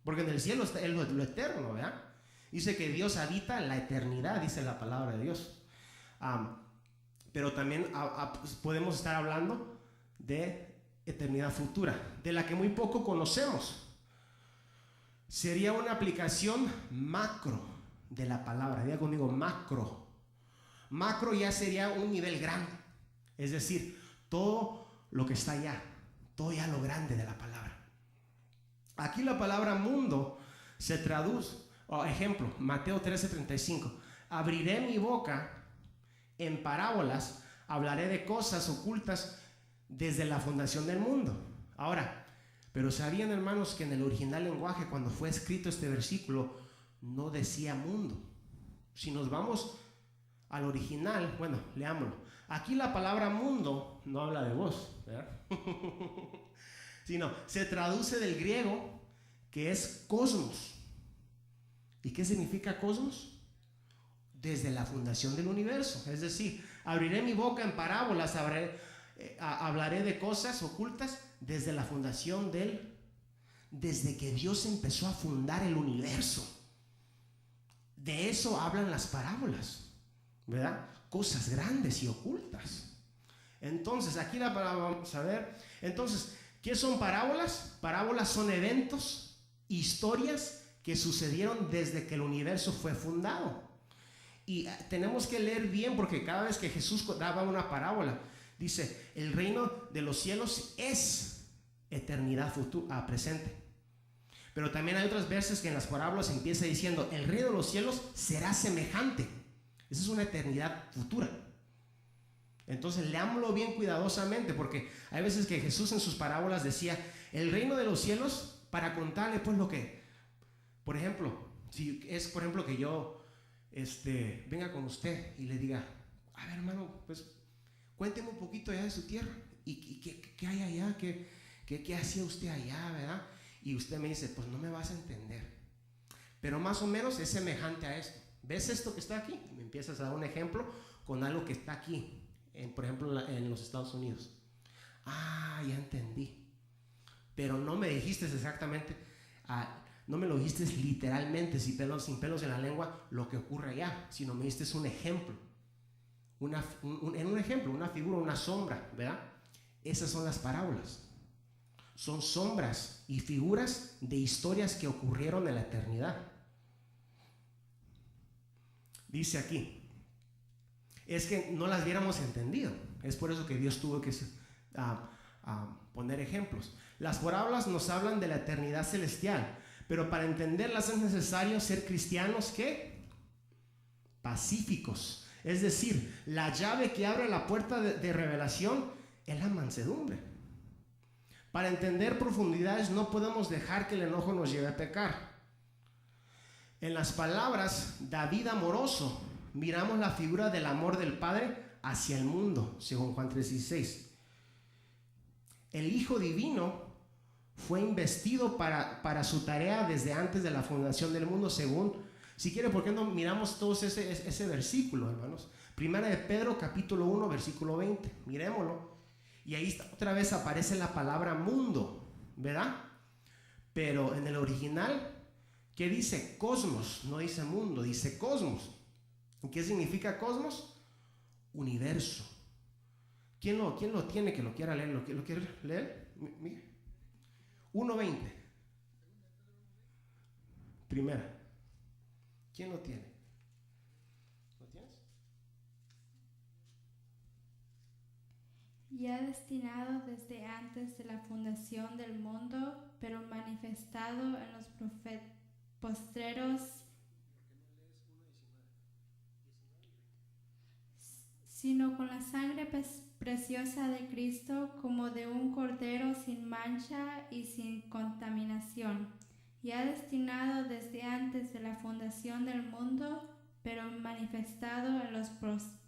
porque en el cielo está lo eterno, ¿verdad? Dice que Dios habita en la eternidad, dice la palabra de Dios. Pero también podemos estar hablando de eternidad futura, de la que muy poco conocemos. Sería una aplicación macro de la palabra. Diga conmigo, macro. Macro ya sería un nivel grande, es decir, todo lo que está allá, todo ya lo grande de la palabra. Aquí la palabra mundo se traduce, ejemplo, Mateo 13:35. Abriré mi boca en parábolas, hablaré de cosas ocultas desde la fundación del mundo. Ahora, pero sabían, hermanos, que en el original lenguaje, cuando fue escrito este versículo, no decía mundo. Si nos vamos al original, bueno, leámoslo. Aquí la palabra mundo no habla de vos, ¿verdad? Sino se traduce del griego, que es cosmos. ¿Y qué significa cosmos? Desde la fundación del universo. Es decir, abriré mi boca en parábolas, hablaré de cosas ocultas desde la fundación desde que Dios empezó a fundar el universo. De eso hablan las parábolas, ¿verdad? Cosas grandes y ocultas. Entonces, aquí la palabra, vamos a ver. Entonces, ¿qué son parábolas? Parábolas son eventos, historias que sucedieron desde que el universo fue fundado. Y tenemos que leer bien, porque cada vez que Jesús daba una parábola, dice: el reino de los cielos es eternidad futura, presente. Pero también hay otras veces que en las parábolas empieza diciendo: el reino de los cielos será semejante. Esa es una eternidad futura. Entonces leámoslo bien cuidadosamente, porque hay veces que Jesús en sus parábolas decía el reino de los cielos, para contarle pues lo que, por ejemplo, si es por ejemplo que yo venga con usted y le diga: a ver, hermano, pues cuénteme un poquito ya de su tierra. ¿Y qué hay allá? ¿Qué hacía usted allá, verdad? Y usted me dice, pues no me vas a entender. Pero más o menos es semejante a esto. ¿Ves esto que está aquí? Me empiezas a dar un ejemplo con algo que está aquí, por ejemplo en los Estados Unidos. Ah, ya entendí. Pero no me dijiste exactamente, no me lo dijiste literalmente, sin pelos en la lengua, lo que ocurre allá, sino me diste un ejemplo. En un ejemplo, una figura, una sombra, ¿verdad? Esas son las parábolas. Son sombras y figuras de historias que ocurrieron en la eternidad. Dice aquí, es que no las hubiéramos entendido. Es por eso que Dios tuvo que poner ejemplos. Las parábolas nos hablan de la eternidad celestial, pero para entenderlas es necesario ser cristianos, ¿qué? Pacíficos. Es decir, la llave que abre la puerta de revelación es la mansedumbre. Para entender profundidades no podemos dejar que el enojo nos lleve a pecar. En las palabras David amoroso miramos la figura del amor del Padre hacia el mundo, según Juan 3:16. El Hijo Divino fue investido para su tarea desde antes de la fundación del mundo, según, si quiere, ¿por qué no miramos todos ese versículo, hermanos? Primera de Pedro, capítulo 1, versículo 20, miremoslo. Y ahí otra vez aparece la palabra mundo, ¿verdad? Pero en el original, ¿qué dice? Cosmos, no dice mundo, dice cosmos. ¿Y qué significa cosmos? Universo. ¿Quién lo tiene que lo quiera leer? ¿Lo quiere leer? 1:20. Primera. ¿Quién lo tiene? ¿Lo tienes? Ya destinado desde antes de la fundación del mundo, pero manifestado en los postreros, sino con la sangre preciosa de Cristo, como de un cordero sin mancha y sin contaminación, ya destinado desde antes de la fundación del mundo, pero manifestado en los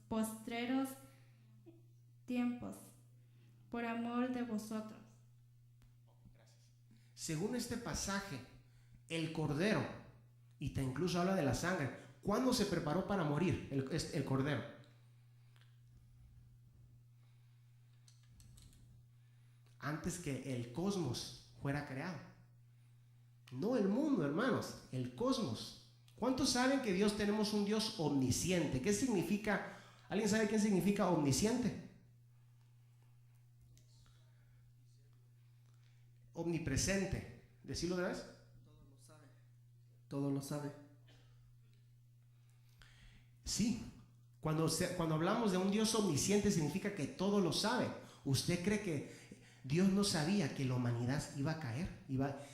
postreros tiempos, por amor de vosotros. Según este pasaje, el cordero, y te incluso habla de la sangre, ¿cuándo se preparó para morir el cordero? Antes que el cosmos fuera creado. No el mundo, hermanos, el cosmos. ¿Cuántos saben que Dios tenemos un Dios omnisciente? ¿Qué significa? ¿Alguien sabe qué significa omnisciente? Omnipresente. ¿Decirlo otra vez? Todo lo sabe. Todo lo sabe. Sí. Cuando hablamos de un Dios omnisciente significa que todo lo sabe. ¿Usted cree que Dios no sabía que la humanidad iba a caer,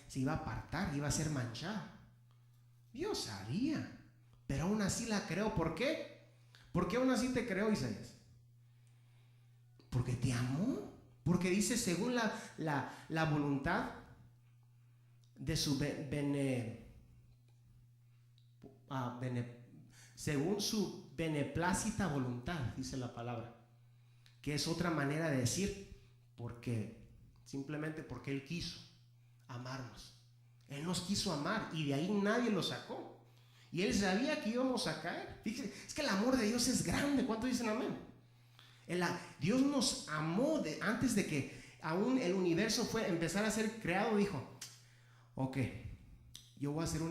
se iba a apartar, iba a ser manchada? Dios sabía, pero aún así la creó. ¿Por qué? ¿Por qué aún así te creó, Isaías? Porque te amó, porque dice según la voluntad de su según su beneplácita voluntad, dice la palabra, que es otra manera de decir simplemente porque Él quiso amarnos. Él nos quiso amar y de ahí nadie lo sacó. Y Él sabía que íbamos a caer. Fíjense, es que el amor de Dios es grande. ¿Cuántos dicen amén? Dios nos amó antes de que aún el universo empezara a ser creado. Dijo, ok, yo voy a hacer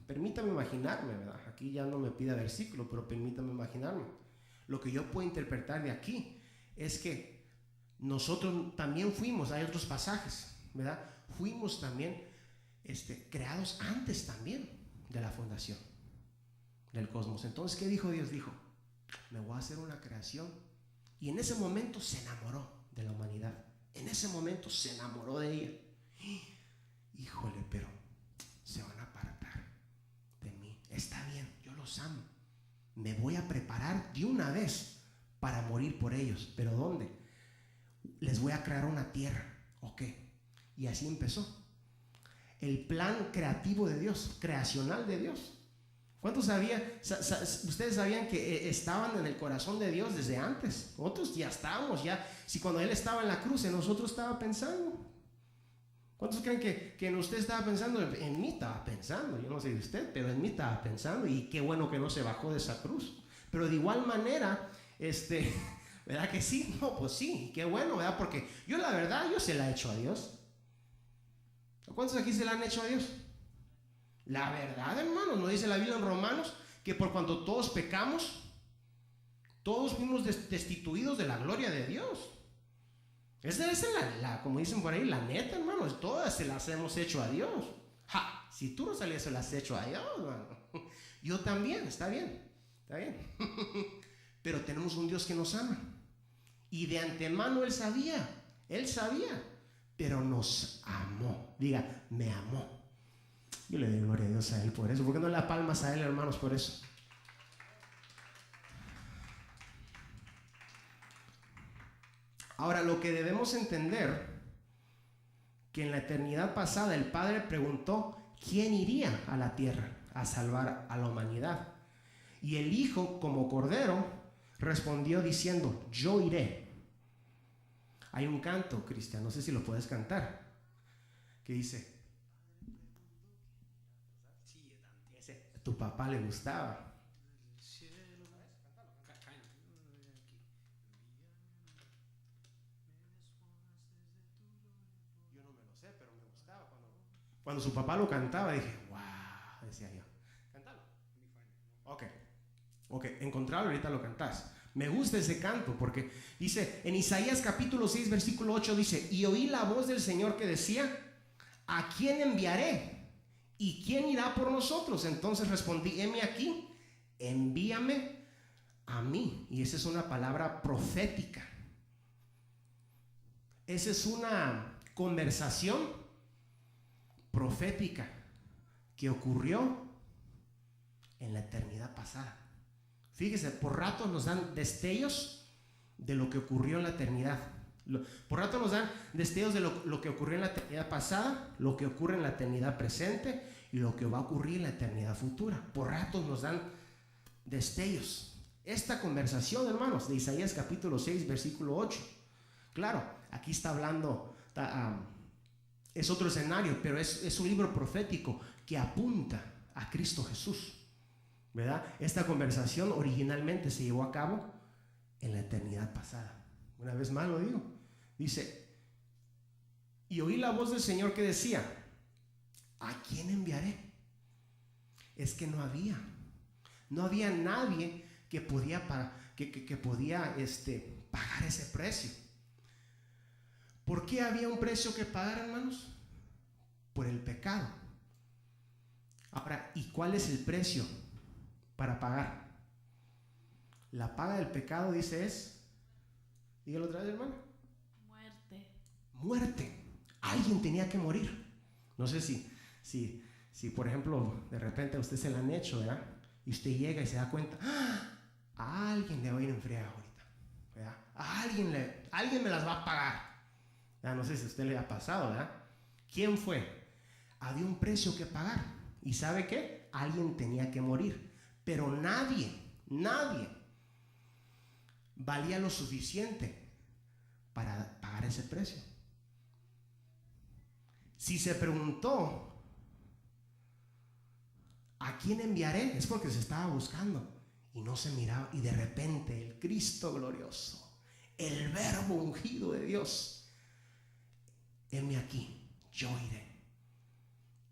permítame imaginarme, ¿verdad? Aquí ya no me pida versículo, pero permítame imaginarme. Lo que yo puedo interpretar de aquí es que nosotros también fuimos, hay otros pasajes, ¿verdad? Fuimos también creados antes también de la fundación del cosmos. Entonces, ¿qué dijo Dios? Dijo, me voy a hacer una creación. Y en ese momento se enamoró de la humanidad. En ese momento se enamoró de ella. Híjole, pero se van a apartar de mí. Está bien, yo los amo. Me voy a preparar de una vez para morir por ellos. ¿Pero dónde? Les voy a crear una tierra. Ok. Y así empezó el plan creativo de Dios, creacional de Dios. ¿Cuántos ustedes sabían que estaban en el corazón de Dios desde antes? Nosotros ya estábamos, si cuando Él estaba en la cruz, en nosotros estaba pensando. ¿Cuántos creen que en usted estaba pensando? En mí estaba pensando, yo no sé de usted, pero en mí estaba pensando, y qué bueno que no se bajó de esa cruz. Pero de igual manera, ¿verdad que sí? No, pues sí, qué bueno, ¿verdad? Porque yo la verdad, yo se la he hecho a Dios. ¿Cuántos aquí se la han hecho a Dios? La verdad, hermanos, ¿no dice la Biblia en Romanos que por cuanto todos pecamos, todos fuimos destituidos de la gloria de Dios? Esa es como dicen por ahí, la neta, hermanos, todas se las hemos hecho a Dios. Si tú, Rosalía, se las has hecho a Dios, hermano. Yo también, está bien. Pero tenemos un Dios que nos ama. Y de antemano Él sabía, pero nos amó. Diga, me amó. Yo le doy gloria a Dios a Él por eso. ¿Por qué no le da palmas a Él, hermanos, por eso? Ahora, lo que debemos entender, que en la eternidad pasada el Padre preguntó quién iría a la tierra a salvar a la humanidad. Y el Hijo, como Cordero, respondió diciendo, yo iré. Hay un canto, Cristian, no sé si lo puedes cantar, que dice, a tu papá le gustaba. Yo no me lo sé, pero me gustaba cuando su papá lo cantaba. Dije, wow, decía yo, cántalo. Ok, encontrarlo, ahorita lo cantás. Me gusta ese canto porque dice en Isaías capítulo 6 versículo 8, dice, y oí la voz del Señor que decía, ¿a quién enviaré? ¿Y quién irá por nosotros? Entonces respondí, heme aquí, envíame a mí. Y esa es una palabra profética. Esa es una conversación profética que ocurrió en la eternidad pasada. Fíjese, por rato nos dan destellos de lo que ocurrió en la eternidad. Por rato nos dan destellos de lo que ocurrió en la eternidad pasada, lo que ocurre en la eternidad presente y lo que va a ocurrir en la eternidad futura. Por rato nos dan destellos. Esta conversación, hermanos, de Isaías capítulo 6, versículo 8. Claro, aquí está hablando, es otro escenario, pero es un libro profético que apunta a Cristo Jesús. ¿Verdad? Esta conversación originalmente se llevó a cabo en la eternidad pasada. Una vez más lo digo. Dice, y oí la voz del Señor que decía, ¿a quién enviaré? Es que no había nadie que podía pagar ese precio. ¿Por qué había un precio que pagar, hermanos? Por el pecado. Ahora, ¿y cuál es el precio para pagar? La paga del pecado, dice, dígalo otra vez, hermano. Muerte. Alguien tenía que morir. No sé si por ejemplo de repente a usted se la han hecho, ¿verdad? Y usted llega y se da cuenta, a alguien le va a ir en friega ahorita, ¿verdad? Alguien me las va a pagar. Ya no sé si a usted le ha pasado, ¿verdad? ¿Quién fue? Había un precio que pagar. ¿Y sabe qué? Alguien tenía que morir. Pero nadie valía lo suficiente para pagar ese precio. Si se preguntó, ¿a quién enviaré? Es porque se estaba buscando y no se miraba. Y de repente el Cristo glorioso, el Verbo ungido de Dios, heme aquí, yo iré.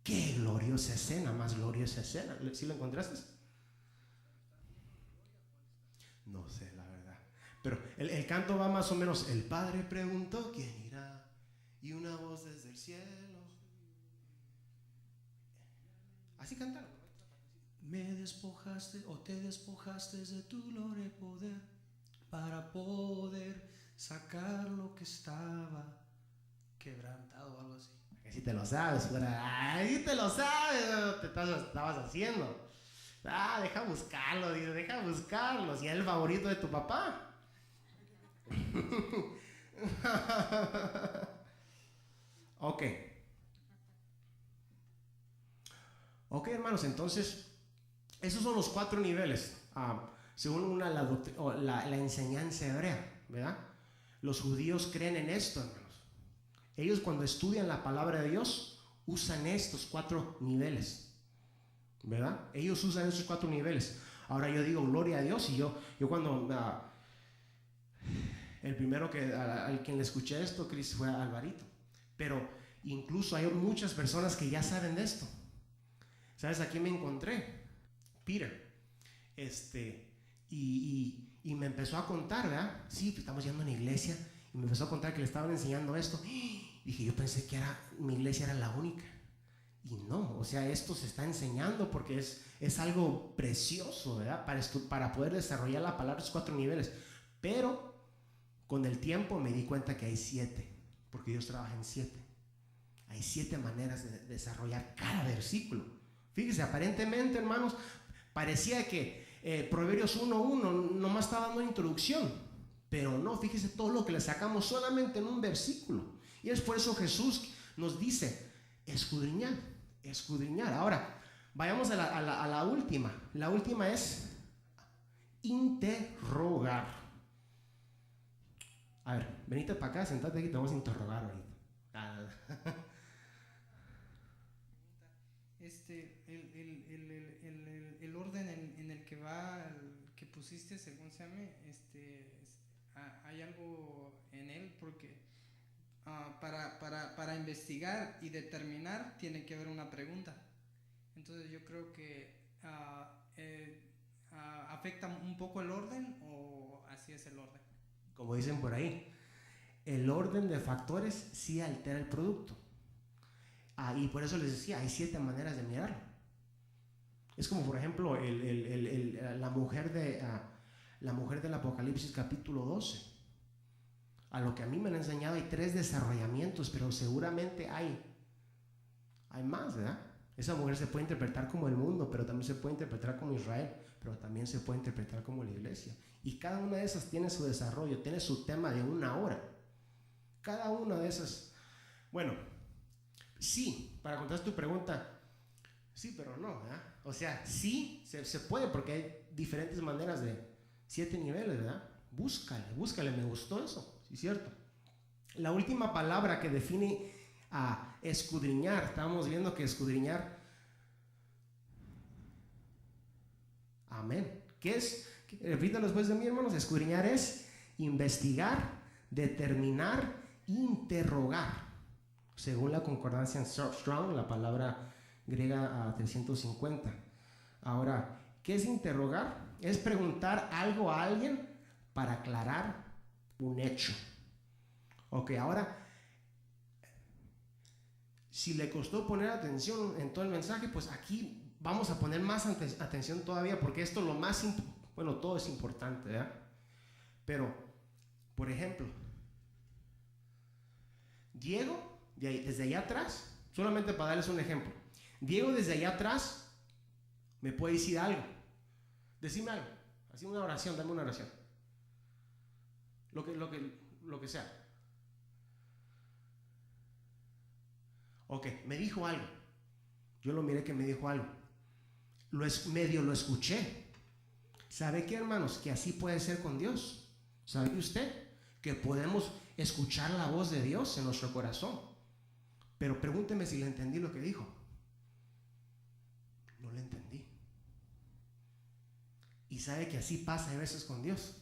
Qué gloriosa escena, más gloriosa escena. ¿Sí lo encontraste? No sé, la verdad. Pero el canto va más o menos. El Padre preguntó quién irá, y una voz desde el cielo. Así cantaron. Me despojaste o te despojaste de tu gloria y poder para poder sacar lo que estaba quebrantado o algo así. Si te lo sabes, si te lo sabes, te estabas haciendo. Deja buscarlo, dice, deja buscarlo. Si es el favorito de tu papá. Ok, hermanos, entonces Esos son los 4 niveles, según la enseñanza hebrea, ¿verdad? Los judíos creen en esto, hermanos. Ellos cuando estudian la palabra de Dios usan estos 4 niveles, ¿verdad? Ellos usan esos 4 niveles. Ahora yo digo gloria a Dios, y yo cuando el primero al quien le escuché esto, Chris, fue a Alvarito. Pero incluso hay muchas personas que ya saben de esto. ¿Sabes a quién me encontré? Peter. Y me empezó a contar, ¿verdad? Sí, estamos yendo a una iglesia, y me empezó a contar que le estaban enseñando esto. Dije, yo pensé que mi iglesia era la única. Y no, o sea, esto se está enseñando porque es algo precioso, ¿verdad? Para poder desarrollar la palabra, esos 4 niveles. Pero con el tiempo me di cuenta que hay 7, porque Dios trabaja en 7. Hay 7 maneras de desarrollar cada versículo. Fíjese, aparentemente, hermanos, parecía que Proverbios 1:1 nomás estaba dando una introducción, pero no, fíjese todo lo que le sacamos solamente en un versículo. Y es por eso Jesús nos dice, escudriñar. Ahora, vayamos a la última. La última es interrogar. A ver, venite para acá, sentate aquí, te vamos a interrogar ahorita. El orden en el que va, que pusiste, según se llame, hay algo en él, porque para investigar y determinar tiene que haber una pregunta. Entonces yo creo que afecta un poco el orden, o así es el orden. Como dicen por ahí, el orden de factores sí altera el producto. Y por eso les decía, hay 7 maneras de mirarlo. Es como, por ejemplo, la mujer del Apocalipsis capítulo 12. A lo que a mí me han enseñado, hay 3 desarrollamientos, pero seguramente hay más, ¿verdad? Esa mujer se puede interpretar como el mundo, pero también se puede interpretar como Israel, pero también se puede interpretar como la iglesia. Y cada una de esas tiene su desarrollo, tiene su tema de 1 hora. Cada una de esas, bueno, sí, para contestar tu pregunta, sí, pero no, ¿verdad? O sea, sí, se puede, porque hay diferentes maneras de 7 niveles, ¿verdad? Búscale, me gustó eso, sí, cierto. La última palabra que define a escudriñar, estábamos viendo que escudriñar, amén. ¿Qué es? Repítanlo después de mí, hermanos. Escudriñar es investigar, determinar, interrogar. Según la concordancia en Strong, la palabra griega 350. Ahora, ¿qué es interrogar? Es preguntar algo a alguien para aclarar un hecho. Ok, ahora, si le costó poner atención en todo el mensaje, pues aquí vamos a poner más atención todavía, porque esto es lo más bueno, todo es importante, ¿verdad? Pero, por ejemplo, Diego, desde allá atrás, solamente para darles un ejemplo, Diego desde allá atrás me puede decir algo. Decime algo, así una oración, dame una oración. Lo que sea. Ok, me dijo algo. Yo lo miré que me dijo algo. Medio lo escuché. ¿Sabe qué, hermanos? Que así puede ser con Dios. ¿Sabe usted? Que podemos escuchar la voz de Dios en nuestro corazón. Pero pregúnteme si le entendí lo que dijo. No le entendí. Y sabe que así pasa a veces con Dios.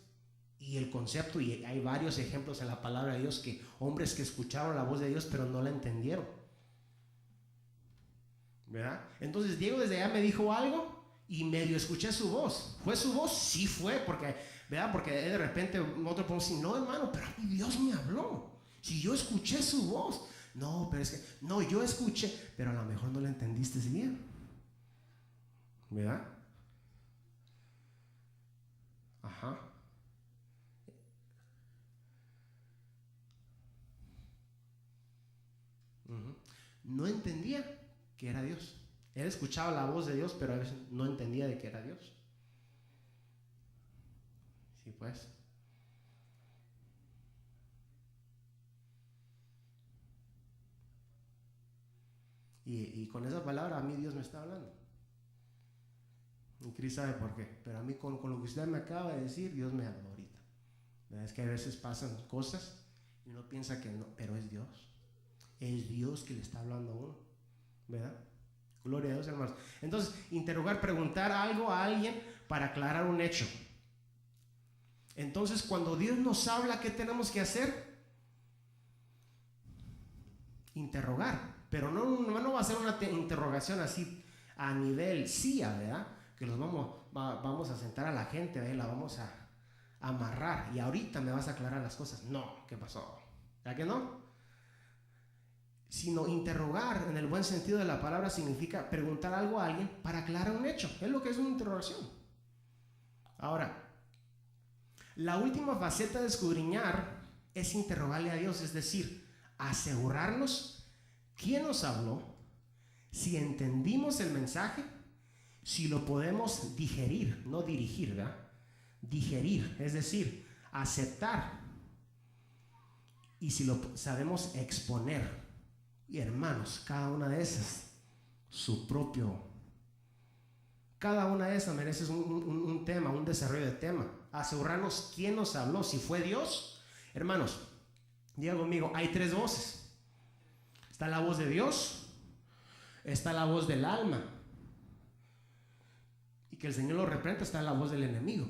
Y el concepto, y hay varios ejemplos en la palabra de Dios, que hombres que escucharon la voz de Dios pero no la entendieron, ¿verdad? Entonces Diego desde allá me dijo algo y medio escuché su voz. ¿Fue su voz? Sí fue, porque, ¿verdad? Porque de repente nosotros podemos decir, no, hermano, pero a mí Dios me habló. Si yo escuché su voz. No, pero es que, no, yo escuché, pero a lo mejor no la entendiste bien, ¿verdad? Ajá. No entendía que era Dios. Él escuchaba la voz de Dios, pero a veces no entendía de que era Dios. Sí, pues. Y con esa palabra a mí Dios me está hablando. Y Cris sabe por qué. Pero a mí con lo que usted me acaba de decir, Dios me habló ahorita. ¿Verdad? Es que a veces pasan cosas y uno piensa que no, pero es Dios. Es Dios que le está hablando a uno. ¿Verdad? Gloria a Dios, hermanos. Entonces, interrogar, preguntar algo a alguien para aclarar un hecho. Entonces, cuando Dios nos habla, ¿qué tenemos que hacer? Interrogar. Pero no va a ser una interrogación así a nivel CIA, ¿verdad? Que los vamos a sentar a la gente, ¿verdad? La vamos a amarrar y ahorita me vas a aclarar las cosas. No, ¿qué pasó? ¿Ya que no? Sino interrogar en el buen sentido de la palabra significa preguntar algo a alguien para aclarar un hecho. Es lo que es una interrogación. Ahora, la última faceta de escudriñar es interrogarle a Dios, es decir, asegurarnos quién nos habló, si entendimos el mensaje, si lo podemos digerir, no dirigir, ¿verdad? Digerir, es decir, aceptar, y si lo sabemos exponer. Y hermanos, cada una de esas, cada una de esas merece un tema, un desarrollo de tema. Asegurarnos quién nos habló, si fue Dios. Hermanos, diga conmigo, hay 3 voces. Está la voz de Dios, está la voz del alma, y que el Señor lo reprenda, está la voz del enemigo.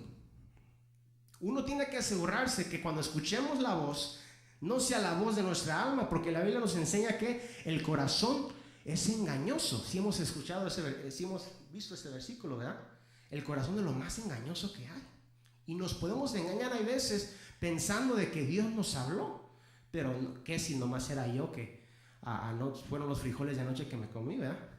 Uno tiene que asegurarse que cuando escuchemos la voz, no sea la voz de nuestra alma, porque la Biblia nos enseña que el corazón es engañoso. Si hemos escuchado si hemos visto ese versículo, ¿verdad? El corazón es lo más engañoso que hay. Y nos podemos engañar a veces pensando de que Dios nos habló. Pero ¿qué si nomás era yo que fueron los frijoles de anoche que me comí, ¿verdad?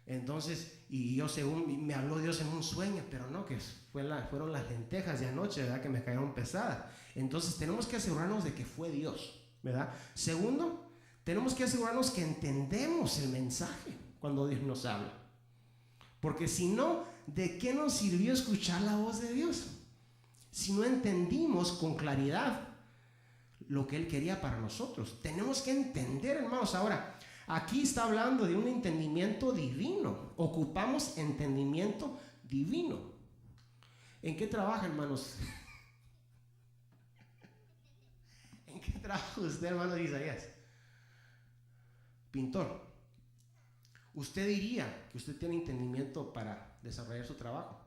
Entonces, y yo según me habló Dios en un sueño, pero no, que fueron las lentejas de anoche, ¿verdad? Que me cayeron pesadas. Entonces tenemos que asegurarnos de que fue Dios, ¿verdad? Segundo, tenemos que asegurarnos que entendemos el mensaje cuando Dios nos habla. Porque si no, ¿de qué nos sirvió escuchar la voz de Dios? Si no entendimos con claridad lo que Él quería para nosotros. Tenemos que entender, hermanos. Ahora, aquí está hablando de un entendimiento divino. Ocupamos entendimiento divino. ¿En qué trabaja, hermanos? ¿En qué trabaja usted, hermano Isaías? Pintor. ¿Usted diría que usted tiene entendimiento para desarrollar su trabajo?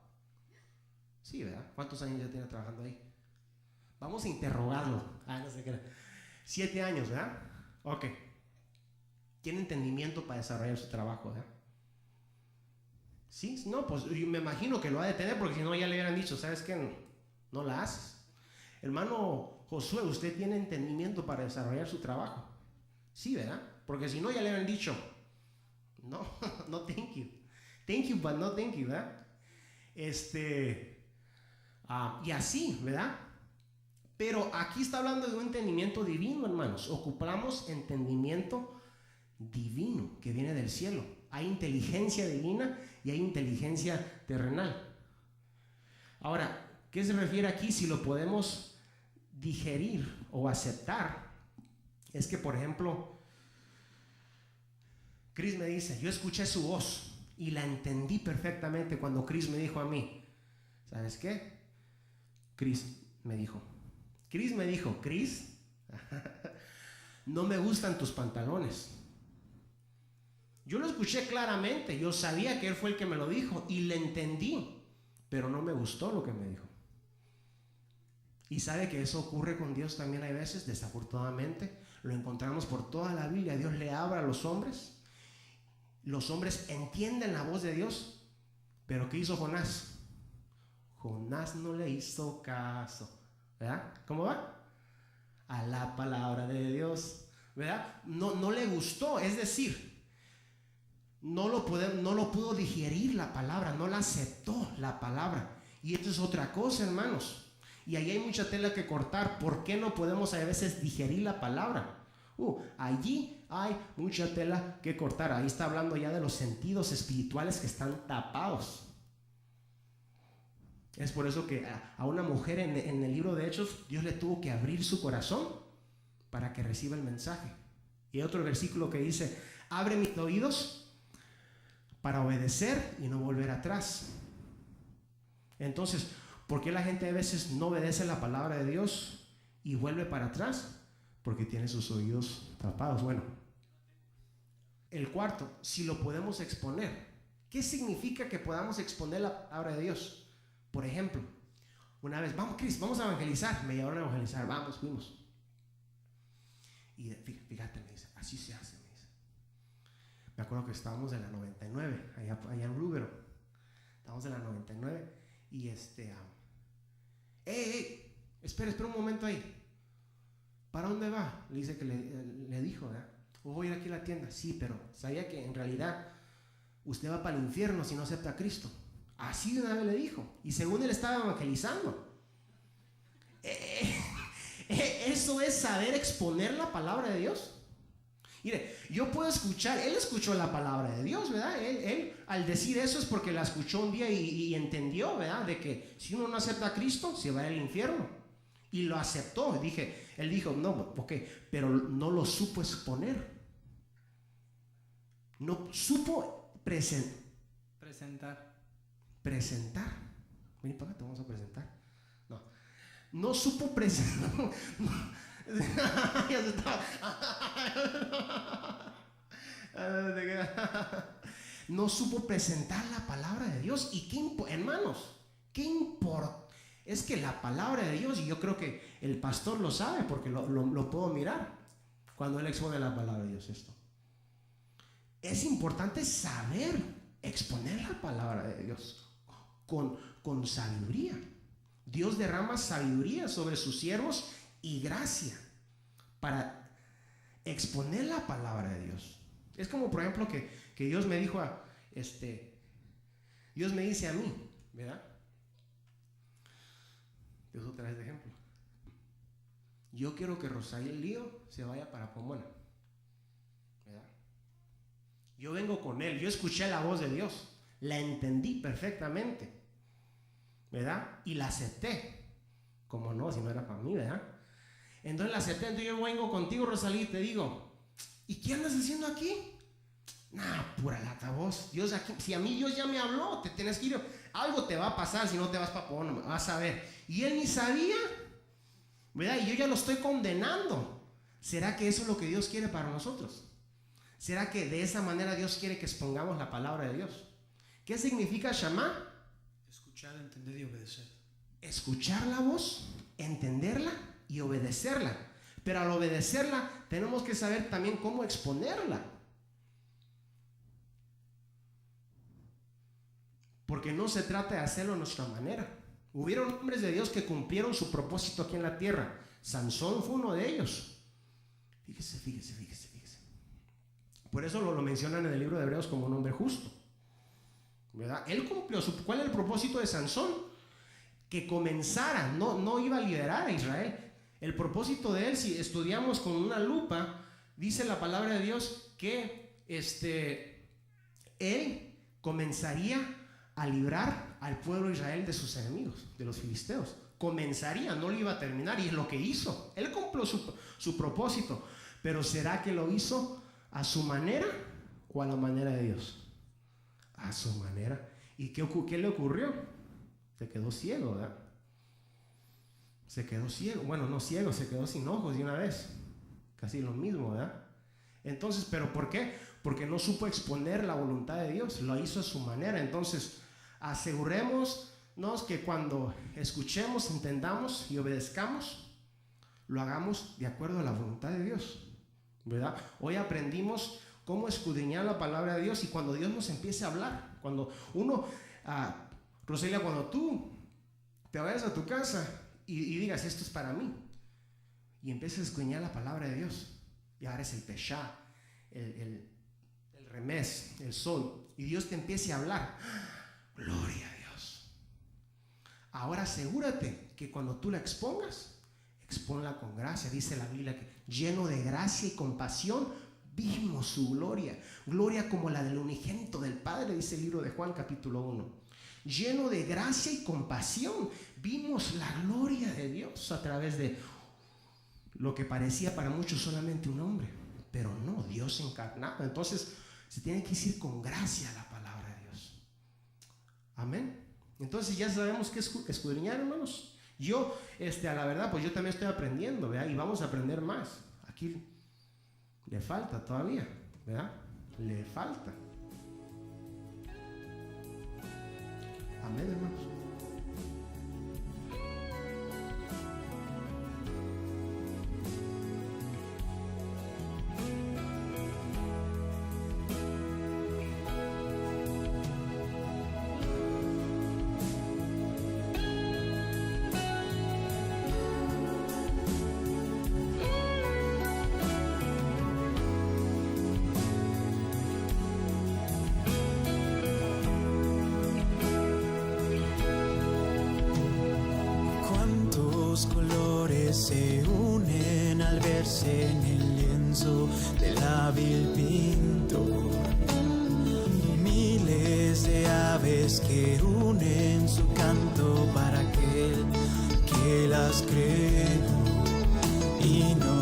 Sí, ¿verdad? ¿Cuántos años ya tiene trabajando ahí? Vamos a interrogarlo. No sé qué. 7 años, ¿verdad? Ok. ¿Tiene entendimiento para desarrollar su trabajo, verdad? Sí, no, pues yo me imagino que lo ha de tener, porque si no ya le hubieran dicho, ¿sabes qué? No la haces. Hermano Josué, ¿usted tiene entendimiento para desarrollar su trabajo? Sí, ¿verdad? Porque si no ya le hubieran dicho, no, no thank you. Thank you, but no thank you, ¿verdad? Y así, ¿verdad? Pero aquí está hablando de un entendimiento divino, hermanos. Ocupamos entendimiento divino que viene del cielo. Hay inteligencia divina y hay inteligencia terrenal. Ahora, ¿qué se refiere aquí? Si lo podemos digerir o aceptar, es que, por ejemplo, Chris me dice, yo escuché su voz y la entendí perfectamente cuando Chris me dijo a mí, ¿sabes qué? Chris me dijo, no me gustan tus pantalones. Yo lo escuché claramente, yo sabía que él fue el que me lo dijo y le entendí, pero no me gustó lo que me dijo. Y sabe que eso ocurre con Dios también hay veces, desafortunadamente, lo encontramos por toda la Biblia. Dios le habla a los hombres entienden la voz de Dios, pero ¿qué hizo Jonás? Jonás no le hizo caso, ¿verdad? ¿Cómo va? A la palabra de Dios, ¿verdad? No le gustó, es decir, no lo pudo digerir la palabra, no la aceptó la palabra. Y esto es otra cosa, hermanos. Y ahí hay mucha tela que cortar. ¿Por qué no podemos a veces digerir la palabra? Allí hay mucha tela que cortar. Ahí está hablando ya de los sentidos espirituales que están tapados. Es por eso que a una mujer en el libro de Hechos, Dios le tuvo que abrir su corazón para que reciba el mensaje. Y hay otro versículo que dice, abre mis oídos para obedecer y no volver atrás. Entonces, ¿por qué la gente a veces no obedece la palabra de Dios y vuelve para atrás? Porque tiene sus oídos tapados. Bueno, el cuarto, si lo podemos exponer. ¿Qué significa que podamos exponer la palabra de Dios? Por ejemplo, una vez, vamos Cris, vamos a evangelizar. Me llevaron a evangelizar, vamos, fuimos. Y fíjate, me dice, así se hace, me dice. Me acuerdo que estábamos en la 99, allá en Rubero. Estábamos en la 99 y espera un momento ahí. ¿Para dónde va? Le dice que le dijo, ¿verdad? Voy a ir aquí a la tienda. Sí, pero sabía que en realidad usted va para el infierno si no acepta a Cristo. Así de una vez le dijo. Y según él estaba evangelizando. Eso es saber exponer la palabra de Dios. Mire, yo puedo escuchar, él escuchó la palabra de Dios, ¿verdad? Él al decir eso es porque la escuchó un día y entendió, ¿verdad? De que si uno no acepta a Cristo, se va al infierno. Y lo aceptó. Él dijo, no, ok, pero no lo supo exponer. No supo presentar. Ven para acá, te vamos a presentar. No supo presentar. Ya se estaba. No supo presentar la palabra de Dios. Y hermanos, qué importa. Es que la palabra de Dios, y yo creo que el pastor lo sabe porque lo puedo mirar cuando él expone la palabra de Dios. Esto es importante, saber exponer la palabra de Dios con sabiduría. Dios derrama sabiduría sobre sus siervos y gracia para exponer la palabra de Dios. Es como por ejemplo que Dios me dijo Dios me dice a mí, ¿verdad? Dios otra vez de ejemplo. Yo quiero que Rosalío se vaya para Pomona, ¿verdad? Yo vengo con él, yo escuché la voz de Dios, la entendí perfectamente, ¿verdad? Y la acepté. Como no, si no era para mí, ¿verdad? Entonces la acepté. Entonces yo vengo contigo, Rosalía, y te digo, ¿y qué andas haciendo aquí? Nah, pura lata vos. Dios aquí, si a mí Dios ya me habló, te tienes que ir. Algo te va a pasar si no te vas para Pomona, vas a ver. Y él ni sabía, ¿verdad? Y yo ya lo estoy condenando. ¿Será que eso es lo que Dios quiere para nosotros? ¿Será que de esa manera Dios quiere que expongamos la palabra de Dios? ¿Qué significa Shama? Escuchar, entender y obedecer. Escuchar la voz, entenderla y obedecerla. Pero al obedecerla tenemos que saber también cómo exponerla. Porque no se trata de hacerlo a nuestra manera. Hubieron hombres de Dios que cumplieron su propósito aquí en la tierra. Sansón fue uno de ellos. Fíjese. Por eso lo mencionan en el libro de Hebreos como un hombre justo, ¿verdad? Él cumplió ¿cuál es el propósito de Sansón? Que comenzara, no iba a liberar a Israel. El propósito de él, si estudiamos con una lupa, dice la palabra de Dios que él comenzaría a librar al pueblo de Israel de sus enemigos, de los filisteos. Comenzaría, no lo iba a terminar, y es lo que hizo. Él cumplió su propósito, pero ¿será que lo hizo a su manera o a la manera de Dios? A su manera. ¿Y qué le ocurrió? Se quedó ciego, ¿verdad? Se quedó ciego. Bueno, no ciego, se quedó sin ojos de una vez. Casi lo mismo, ¿verdad? Entonces, ¿pero por qué? Porque no supo exponer la voluntad de Dios. Lo hizo a su manera. Entonces, asegurémonos que cuando escuchemos, entendamos y obedezcamos, lo hagamos de acuerdo a la voluntad de Dios, ¿verdad? Hoy aprendimos cómo escudriñar la palabra de Dios, y cuando Dios nos empiece a hablar, cuando uno, Roselia, cuando tú te vayas a tu casa y digas, esto es para mí, y empieces a escudriñar la palabra de Dios, y ahora es el Peshá, el Remés, el Sol, y Dios te empiece a hablar, gloria a Dios. Ahora asegúrate que cuando tú la expongas, exponla con gracia. Dice la Biblia que lleno de gracia y compasión vimos su gloria, gloria como la del unigénito del Padre, dice el libro de Juan capítulo 1. Lleno de gracia y compasión vimos la gloria de Dios a través de lo que parecía para muchos solamente un hombre, pero no, Dios encarnado. Entonces se tiene que decir con gracia la palabra de Dios. Amén. Entonces ya sabemos qué es escudriñar, hermanos. Yo, a la verdad, pues yo también estoy aprendiendo, ¿verdad? Y vamos a aprender más. Aquí le falta todavía, ¿verdad? Le falta. Amén, hermanos. Colores se unen al verse en el lienzo del hábil pintor. Miles de aves que unen su canto para aquel que las creó y no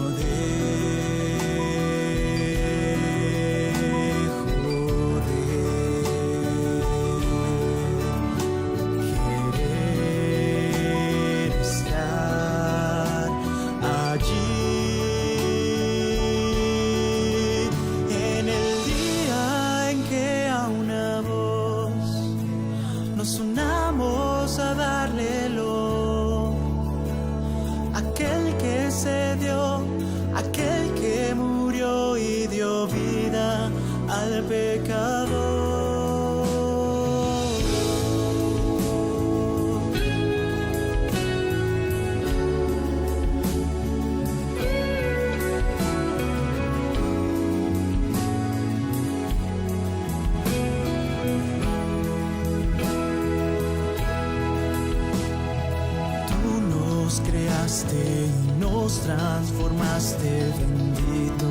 nos transformaste, bendito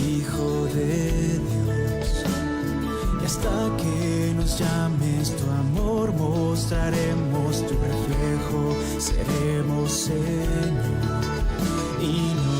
Hijo de Dios. Y hasta que nos llames tu amor, mostraremos tu reflejo, seremos Señor y no